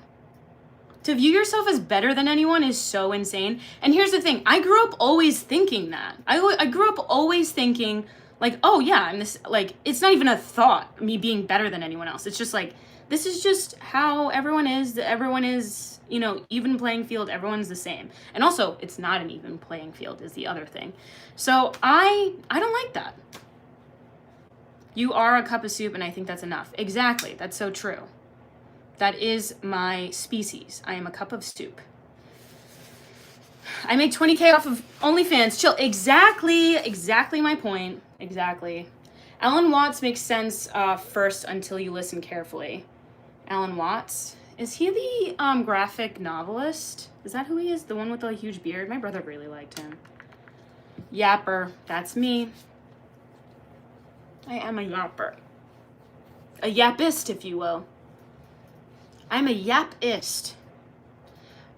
To view yourself as better than anyone is so insane. And here's the thing. I grew up always thinking that. I grew up always thinking, like, oh yeah, I'm this, like, it's not even a thought, me being better than anyone else. It's just like, this is just how everyone is. Everyone is, you know, even playing field. Everyone's the same. And also, it's not an even playing field is the other thing. So I don't like that. You are a cup of soup, and I think that's enough. Exactly. That's so true. That is my species. I am a cup of soup. I make 20K off of OnlyFans. Chill. Exactly my point. Exactly. Alan Watts makes sense first until you listen carefully. Alan Watts? Is he the graphic novelist? Is that who he is? The one with the huge beard? My brother really liked him. Yapper. That's me. I am a yapper. A yapist, if you will. I'm a yapist.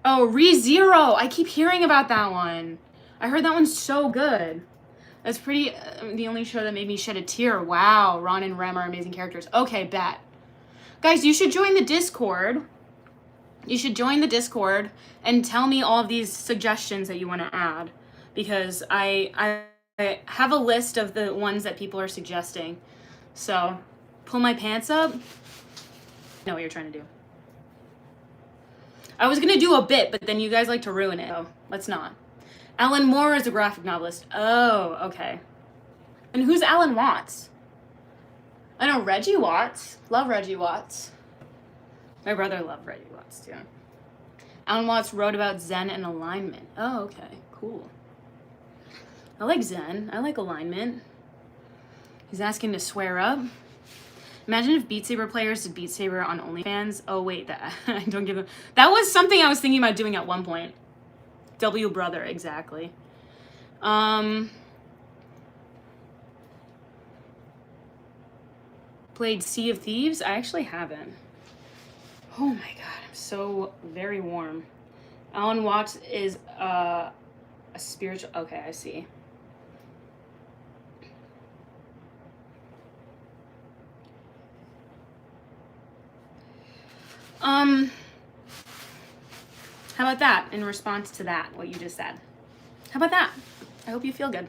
Oh, ReZero. I keep hearing about that one. I heard that one's so good. That's pretty, the only show that made me shed a tear. Wow, Ron and Rem are amazing characters. Okay, bet. Guys, you should join the Discord. You should join the Discord and tell me all of these suggestions that you want to add. Because I have a list of the ones that people are suggesting. So, pull my pants up. I know what you're trying to do. I was going to do a bit, but then you guys like to ruin it. So, let's not. Alan Moore is a graphic novelist. Oh, okay. And who's Alan Watts? I know Reggie Watts. Love Reggie Watts. My brother loved Reggie Watts, too. Alan Watts wrote about Zen and alignment. Oh, okay. Cool. I like Zen. I like alignment. He's asking to swear up. Imagine if Beat Saber players did Beat Saber on OnlyFans. Oh, wait. That I don't give a... That was something I was thinking about doing at one point. W brother, exactly. Played Sea of Thieves? I actually haven't. Oh my god, I'm so very warm. Alan Watts is a spiritual... Okay, I see. How about that in response to that, what you just said? How about that? I hope you feel good.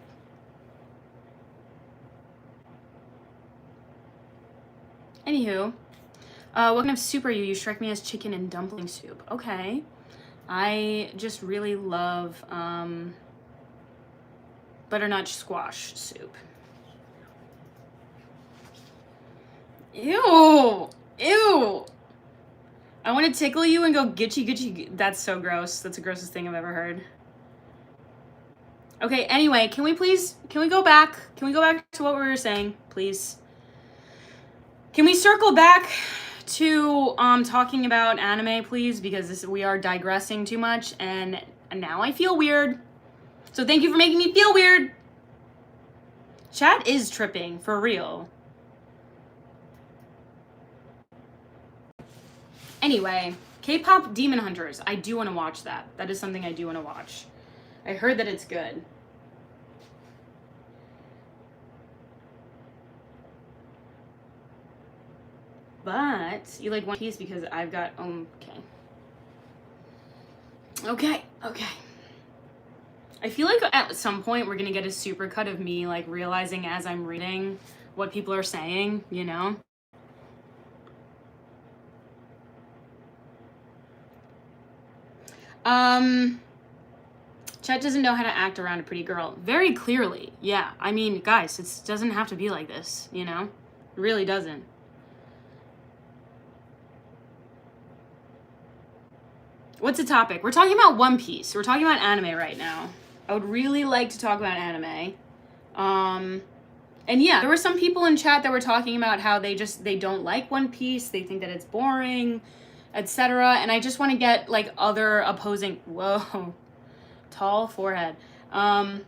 Anywho, what kind of soup are you? You strike me as chicken and dumpling soup. Okay. I just really love butternut squash soup. Ew! Ew! I want to tickle you and go gitchy. That's so gross. That's the grossest thing I've ever heard. Okay, anyway, can we go back? Can we go back to what we were saying, please? Can we circle back to talking about anime, please? Because we are digressing too much, and now I feel weird. So thank you for making me feel weird. Chat is tripping, for real. Anyway, K-pop Demon Hunters. I do want to watch that. That is something I do want to watch. I heard that it's good. But you like One Piece because I've got Okay. I feel like at some point we're gonna get a supercut of me like realizing as I'm reading what people are saying, you know? Chet doesn't know how to act around a pretty girl. Very clearly, yeah. I mean, guys, it doesn't have to be like this, you know? It really doesn't. What's the topic? We're talking about One Piece. We're talking about anime right now. I would really like to talk about anime. And yeah, there were some people in chat that were talking about how they don't like One Piece. They think that it's boring, etc. And I just want to get like other opposing, whoa, tall forehead. I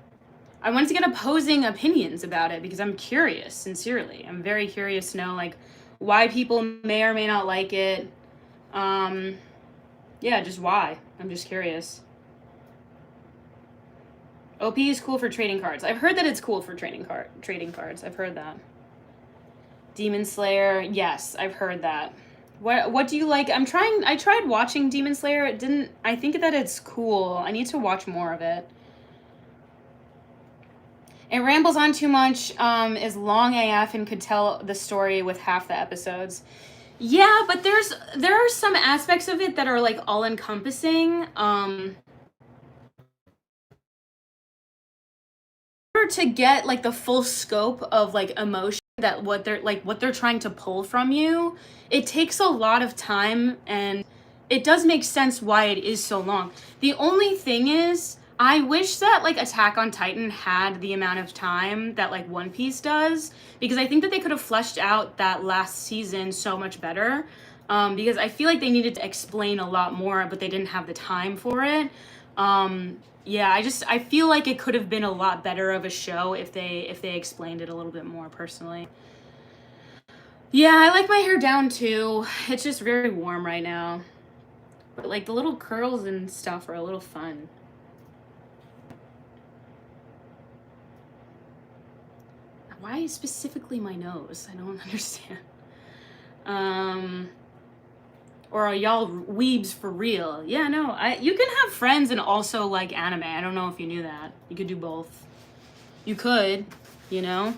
I wanted to get opposing opinions about it because I'm curious, sincerely. I'm very curious to know, like, why people may or may not like it. Yeah, just why. I'm just curious. OP is cool for trading cards. I've heard that it's cool for trading cards. I've heard that. Demon Slayer, yes, I've heard that. What do you like? I tried watching Demon Slayer. I think that it's cool. I need to watch more of it. It rambles on too much, is long AF and could tell the story with half the episodes. Yeah, but there are some aspects of it that are like all encompassing. To get like the full scope of like emotion that what they're trying to pull from you, it takes a lot of time, and it does make sense why it is so long. The only thing is, I wish that like Attack on Titan had the amount of time that like One Piece does, because I think that they could have fleshed out that last season so much better, because I feel like they needed to explain a lot more, but they didn't have the time for it. Yeah, I feel like it could have been a lot better of a show if they explained it a little bit more, personally. Yeah, I like my hair down too. It's just very warm right now. But like the little curls and stuff are a little fun. Why specifically my nose? I don't understand. Or are y'all weebs for real? Yeah, no, you can have friends and also like anime. I don't know if you knew that. You could do both. You could, you know?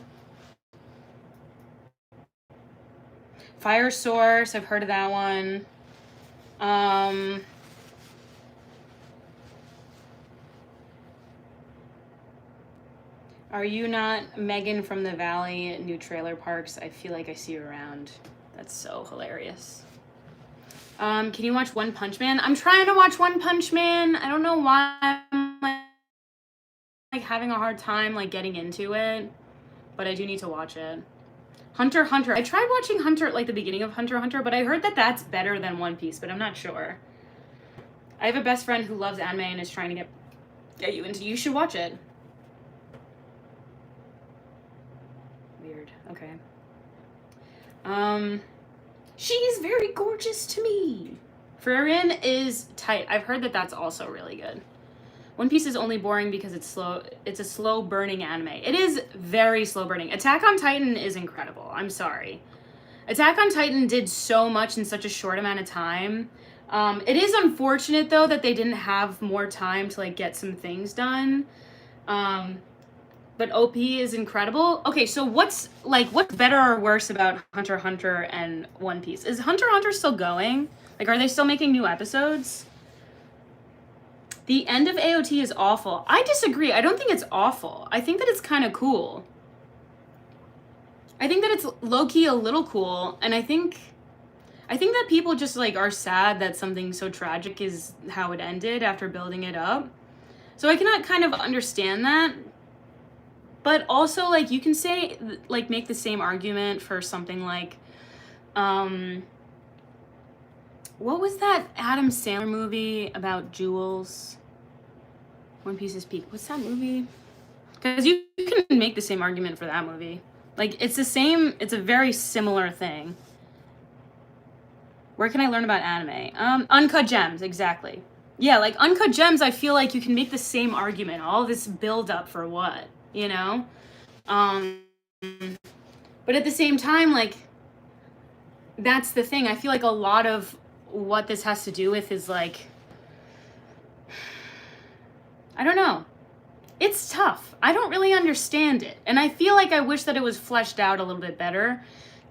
Fire Source, I've heard of that one. Are you not Megan from the Valley? New trailer parks. I feel like I see you around. That's so hilarious. Can you watch One Punch Man? I'm trying to watch One Punch Man. I don't know why I'm like having a hard time like getting into it, but I do need to watch it. Hunter x Hunter. I tried watching Hunter at like the beginning of Hunter x Hunter, but I heard that that's better than One Piece, but I'm not sure. I have a best friend who loves anime and is trying to get you into. You should watch it. Weird. Okay. She's very gorgeous to me. Frieren is tight. I've heard that that's also really good. One Piece is only boring because it's slow. It's a slow burning anime. It is very slow burning. Attack on Titan is incredible. I'm sorry. Attack on Titan did so much in such a short amount of time. It is unfortunate though that they didn't have more time to like get some things done. But OP is incredible. Okay, so what's better or worse about Hunter x Hunter and One Piece? Is Hunter x Hunter still going? Like, are they still making new episodes? The end of AOT is awful. I disagree. I don't think it's awful. I think that it's kind of cool. I think that it's low-key a little cool, and I think that people just like are sad that something so tragic is how it ended after building it up. So I cannot kind of understand that. But also, like, you can say, like, make the same argument for something like, what was that Adam Sandler movie about jewels? One Piece's Peak. What's that movie? Because you can make the same argument for that movie. Like, it's a very similar thing. Where can I learn about anime? Uncut Gems, exactly. Yeah, like, Uncut Gems, I feel like you can make the same argument. All this build-up for what? You know? But at the same time, like, that's the thing. I feel like a lot of what this has to do with is, like, I don't know. It's tough. I don't really understand it. And I feel like I wish that it was fleshed out a little bit better.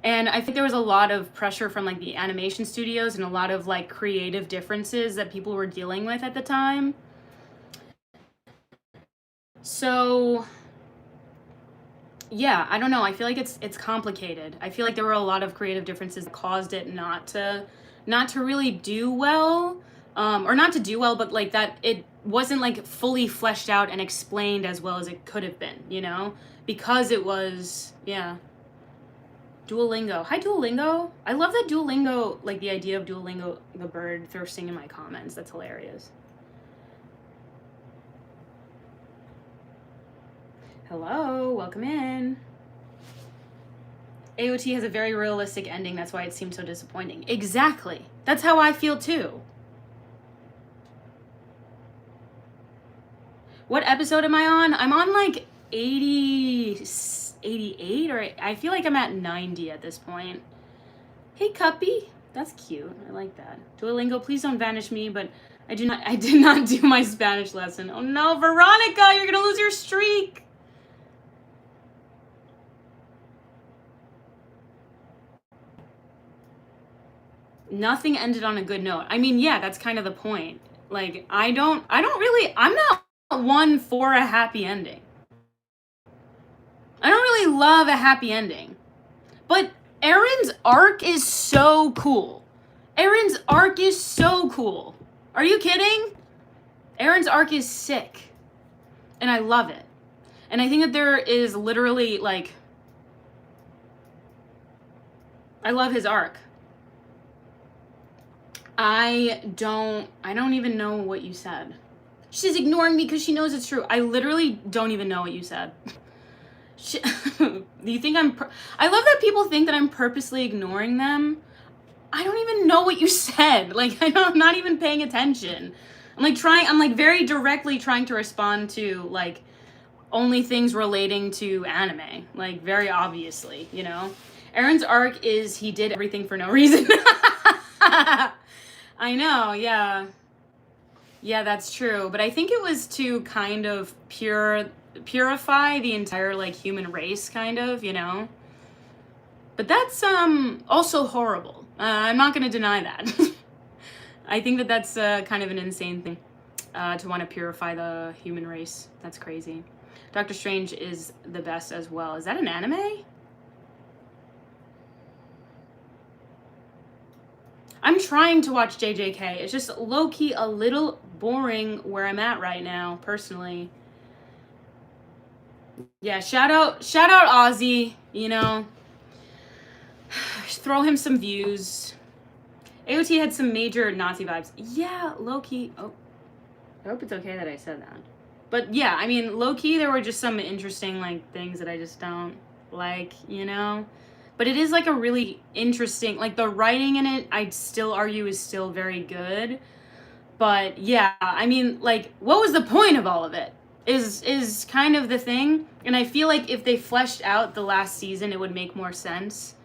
And I think there was a lot of pressure from, like, the animation studios and a lot of, like, creative differences that people were dealing with at the time. So, yeah, I don't know. I feel like it's complicated. I feel like there were a lot of creative differences that caused it not to really do well, or not to do well, but like that it wasn't like fully fleshed out and explained as well as it could have been, you know, because it was, yeah. Duolingo. Hi, Duolingo. I love that Duolingo, like the idea of Duolingo, the bird thirsting in my comments. That's hilarious. Hello, welcome in. AOT has a very realistic ending. That's why it seems so disappointing. Exactly. That's how I feel too. What episode am I on? I'm on like 88, or I feel like I'm at 90 at this point. Hey, Cuppy. That's cute. I like that. Duolingo, please don't vanish me, but I did not do my Spanish lesson. Oh no, Veronica, you're gonna lose your streak. Nothing ended on a good note. I mean, yeah, that's kind of the point. Like, I'm not one for a happy ending. I don't really love a happy ending. But Aaron's arc is so cool. Aaron's arc is so cool. Are you kidding? Aaron's arc is sick. And I love it. And I think that there is literally, like, I love his arc. I don't even know what you said. She's ignoring me because she knows it's true. I literally don't even know what you said. Do you think I love that people think that I'm purposely ignoring them. I don't even know what you said. Like, I'm not even paying attention. I'm like very directly trying to respond to, like, only things relating to anime. Like, very obviously, you know? Aaron's arc is he did everything for no reason. I know, yeah. Yeah, that's true. But I think it was to kind of purify the entire, like, human race, kind of, you know? But that's also horrible. I'm not going to deny that. I think that that's kind of an insane thing, to want to purify the human race. That's crazy. Doctor Strange is the best as well. Is that an anime? I'm trying to watch JJK. It's just low-key a little boring where I'm at right now, personally. Yeah, shout out Ozzy, you know. Throw him some views. AOT had some major Nazi vibes. Yeah, low-key. Oh, I hope it's okay that I said that. But yeah, I mean, low-key, there were just some interesting, like, things that I just don't like, you know? But it is, like, a really interesting, like, the writing in it, I'd still argue is still very good. But yeah, I mean, like, what was the point of all of it? Is kind of the thing. And I feel like if they fleshed out the last season, it would make more sense.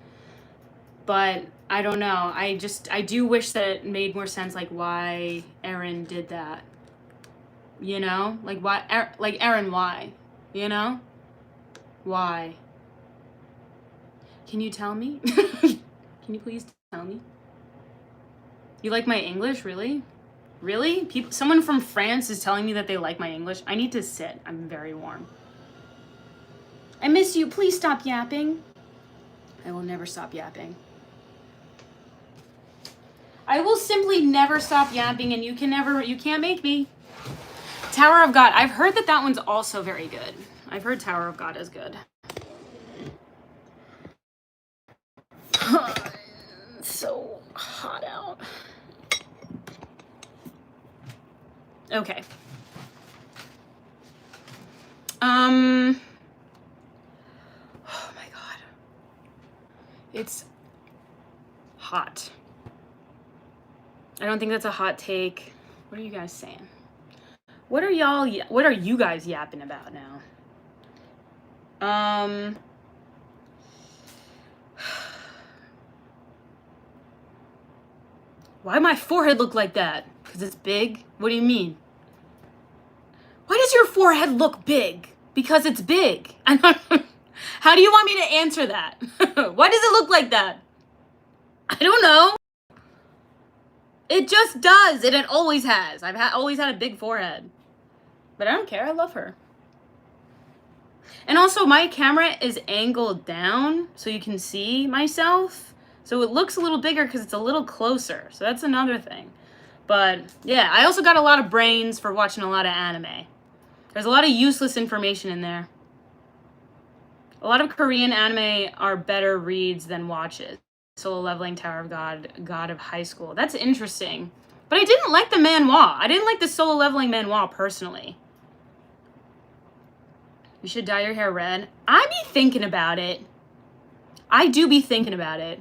But I don't know. I do wish that it made more sense, like, why Aaron did that. You know? Like, why, like, Aaron, why? You know? Why? Can you tell me? Can you please tell me? You like my English, really? Really? Someone from France is telling me that they like my English. I need to sit. I'm very warm. I miss you. Please stop yapping. I will never stop yapping. I will simply never stop yapping, and you can't make me. Tower of God. I've heard that one's also very good. I've heard Tower of God is good. It's so hot out. Okay. Oh my God. It's hot. I don't think that's a hot take. What are you guys saying? What are you guys yapping about now? Why my forehead look like that? Because it's big? What do you mean? Why does your forehead look big? Because it's big. How do you want me to answer that? Why does it look like that? I don't know. It just does, and it always has. I've always had a big forehead. But I don't care. I love her. And also, my camera is angled down so you can see myself. So it looks a little bigger because it's a little closer. So that's another thing. But yeah, I also got a lot of brains for watching a lot of anime. There's a lot of useless information in there. A lot of Korean anime are better reads than watches. Solo Leveling, Tower of God, God of High School. That's interesting. But I didn't like the manhwa. I didn't like the Solo Leveling manhwa personally. You should dye your hair red. I be thinking about it. I do be thinking about it.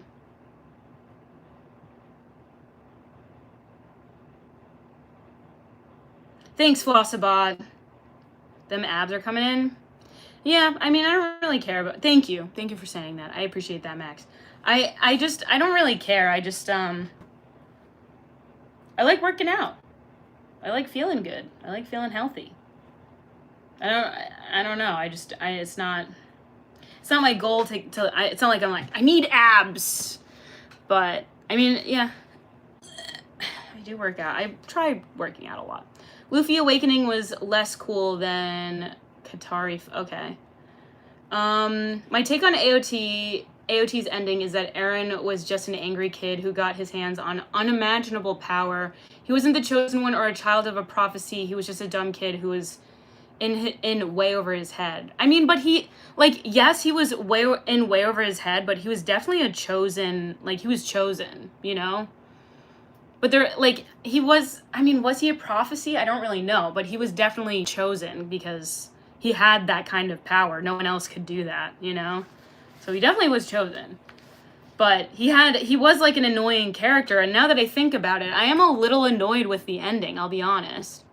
Thanks, Flossabot. Them abs are coming in. Yeah, I mean, I don't really care about. Thank you for saying that. I appreciate that, Max. I don't really care. I just I like working out. I like feeling good. I like feeling healthy. I don't know. It's not my goal to it's not like I'm like, I need abs. But I mean, yeah. I do work out. I try working out a lot. Luffy Awakening was less cool than Katari. Okay. My take on AOT's ending is that Eren was just an angry kid who got his hands on unimaginable power. He wasn't the chosen one or a child of a prophecy. He was just a dumb kid who was in way over his head. I mean, but he, like, yes, he was way over his head, but he was definitely a chosen, like, he was chosen, you know? But there, like, he was, I mean, was he a prophecy? I don't really know, but he was definitely chosen because he had that kind of power. No one else could do that, you know? So he definitely was chosen. But he was like an annoying character, and now that I think about it, I am a little annoyed with the ending, I'll be honest.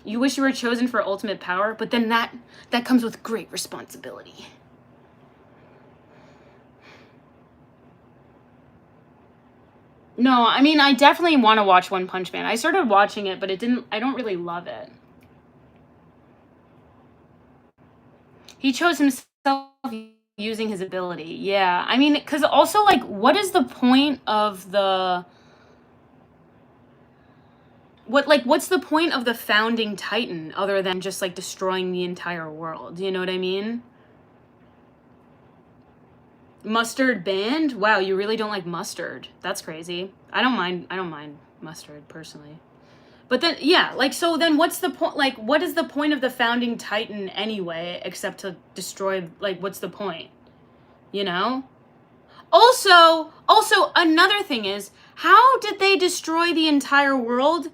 You wish you were chosen for ultimate power, but then that comes with great responsibility. No, I mean, I definitely want to watch One Punch Man. I started watching it, but I don't really love it. He chose himself using his ability. Yeah, I mean, because also, like, what is the point of the... What's the point of the founding Titan other than just, like, destroying the entire world? You know what I mean? Mustard banned? Wow, you really don't like mustard. That's crazy. I don't mind mustard, personally. But then, yeah, like, so then what's the point? Like, what is the point of the founding Titan anyway, except to destroy, like, what's the point? You know? Also, another thing is, how did they destroy the entire world?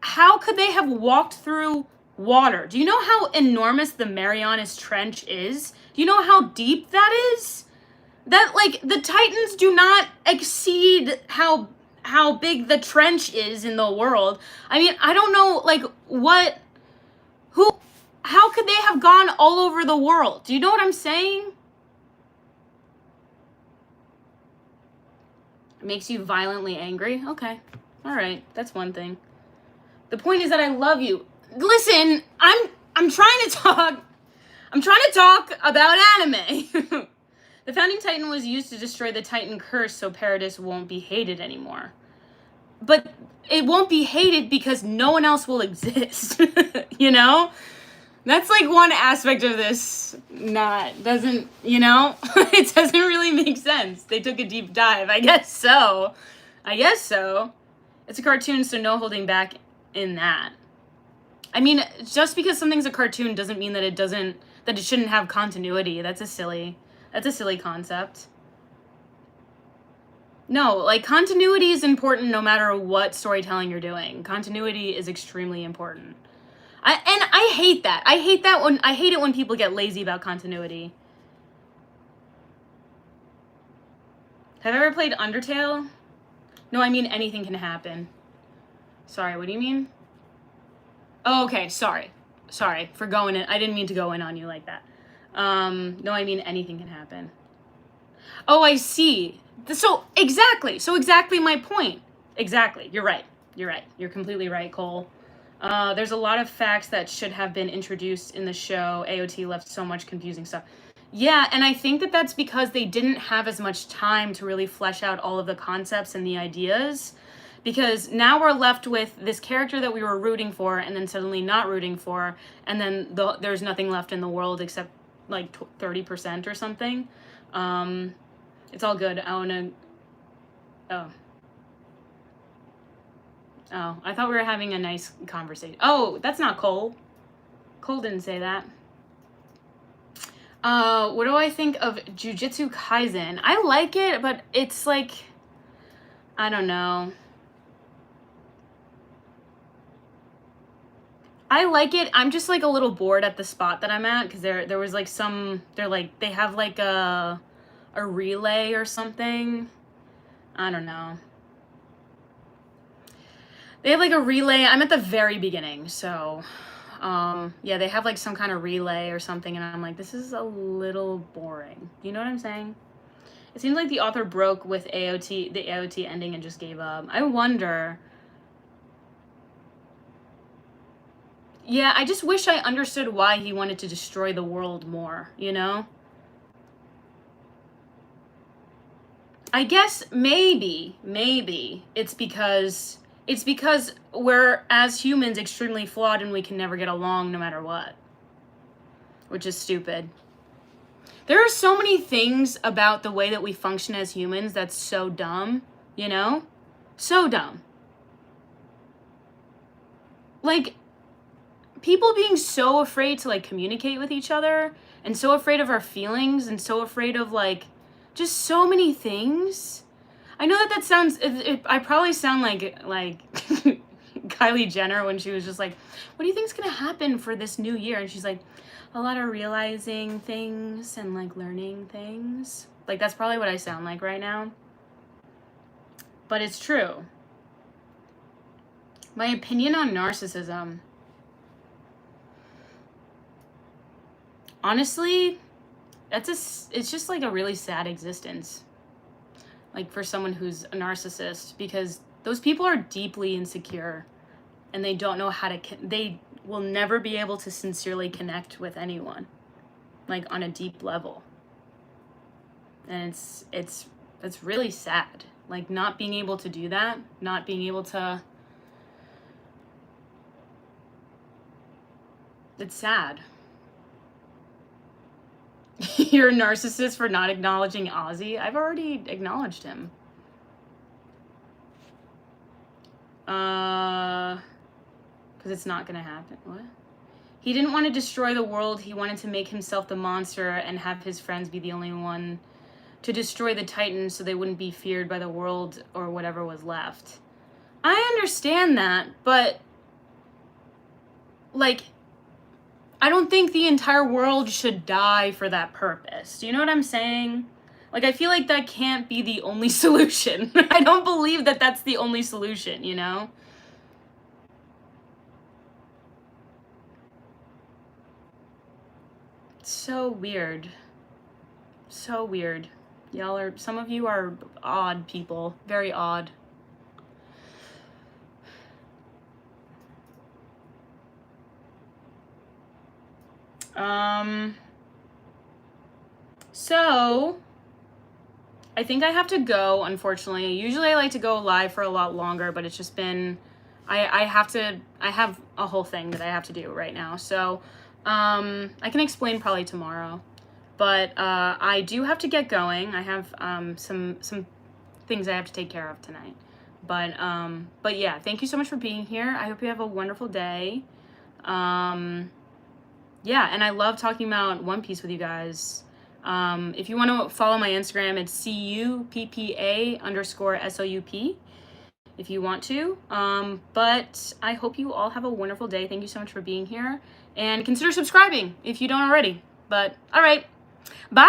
How could they have walked through water? Do you know how enormous the Marianas Trench is? Do you know how deep that is? That, like, the Titans do not exceed how big the trench is in the world. I mean, I don't know, like, how could they have gone all over the world? Do you know what I'm saying? It makes you violently angry? Okay. All right. That's one thing. The point is that I love you. Listen, I'm trying to talk about anime. The founding Titan was used to destroy the Titan curse so Paradis won't be hated anymore. But it won't be hated because no one else will exist. You know? That's like one aspect of this doesn't, you know? It doesn't really make sense. They took a deep dive. I guess so. It's a cartoon, so no holding back in that. I mean, just because something's a cartoon doesn't mean that it shouldn't have continuity. That's a silly concept. No, like, continuity is important no matter what storytelling you're doing. Continuity is extremely important. I hate that. I hate it when people get lazy about continuity. Have I ever played Undertale? No, I mean anything can happen. Sorry, what do you mean? Oh, okay, sorry for going in. I didn't mean to go in on you like that. No, I mean anything can happen. Oh, I see. So exactly my point. Exactly. You're right. You're completely right, Cole. There's a lot of facts that should have been introduced in the show. AOT left so much confusing stuff. Yeah, and I think that that's because they didn't have as much time to really flesh out all of the concepts and the ideas. Because now we're left with this character that we were rooting for and then suddenly not rooting for. And then there's nothing left in the world except like 30% or something. It's all good. I want to... Oh, I thought we were having a nice conversation. Oh, that's not Cole. Cole didn't say that. What do I think of Jujutsu Kaisen? I like it, but it's like... I don't know. I like it. I'm just like a little bored at the spot that I'm at because there was like they have like a relay or something. I don't know. They have like a relay. I'm at the very beginning, so yeah, they have like some kind of relay or something, and I'm like, this is a little boring. You know what I'm saying? It seems like the author broke with the AOT ending and just gave up. I wonder. Yeah, I just wish I understood why he wanted to destroy the world more, you know? I guess maybe it's because we're, as humans, extremely flawed and we can never get along no matter what. Which is stupid. There are so many things about the way that we function as humans that's so dumb, you know? So dumb. Like, people being so afraid to, like, communicate with each other and so afraid of our feelings and so afraid of, like, just so many things. I know that sounds, I probably sound like Kylie Jenner when she was just like, what do you think's gonna happen for this new year? And she's like, a lot of realizing things and like learning things. Like, that's probably what I sound like right now. But it's true. My opinion on narcissism. Honestly, it's just like a really sad existence. Like, for someone who's a narcissist, because those people are deeply insecure and they don't know how to, they will never be able to sincerely connect with anyone, like on a deep level. And it's really sad. Like, not being able to do that, not being able to, it's sad. You're a narcissist for not acknowledging Ozzy? I've already acknowledged him. Because it's not gonna happen. What? He didn't want to destroy the world. He wanted to make himself the monster and have his friends be the only one to destroy the Titans so they wouldn't be feared by the world or whatever was left. I understand that, but, like, I don't think the entire world should die for that purpose. Do you know what I'm saying? Like, I feel like that can't be the only solution. I don't believe that that's the only solution, you know? It's so weird. So weird. Some of you are odd people. Very odd. So I think I have to go, unfortunately. Usually I like to go live for a lot longer, but it's just been, I have a whole thing that I have to do right now. So, I can explain probably tomorrow, but, I do have to get going. I have, some things I have to take care of tonight, but yeah, thank you so much for being here. I hope you have a wonderful day. Yeah, and I love talking about One Piece with you guys. If you want to follow my Instagram, it's CUPPA_SOUP if you want to. But I hope you all have a wonderful day. Thank you so much for being here. And consider subscribing if you don't already. But, all right. Bye.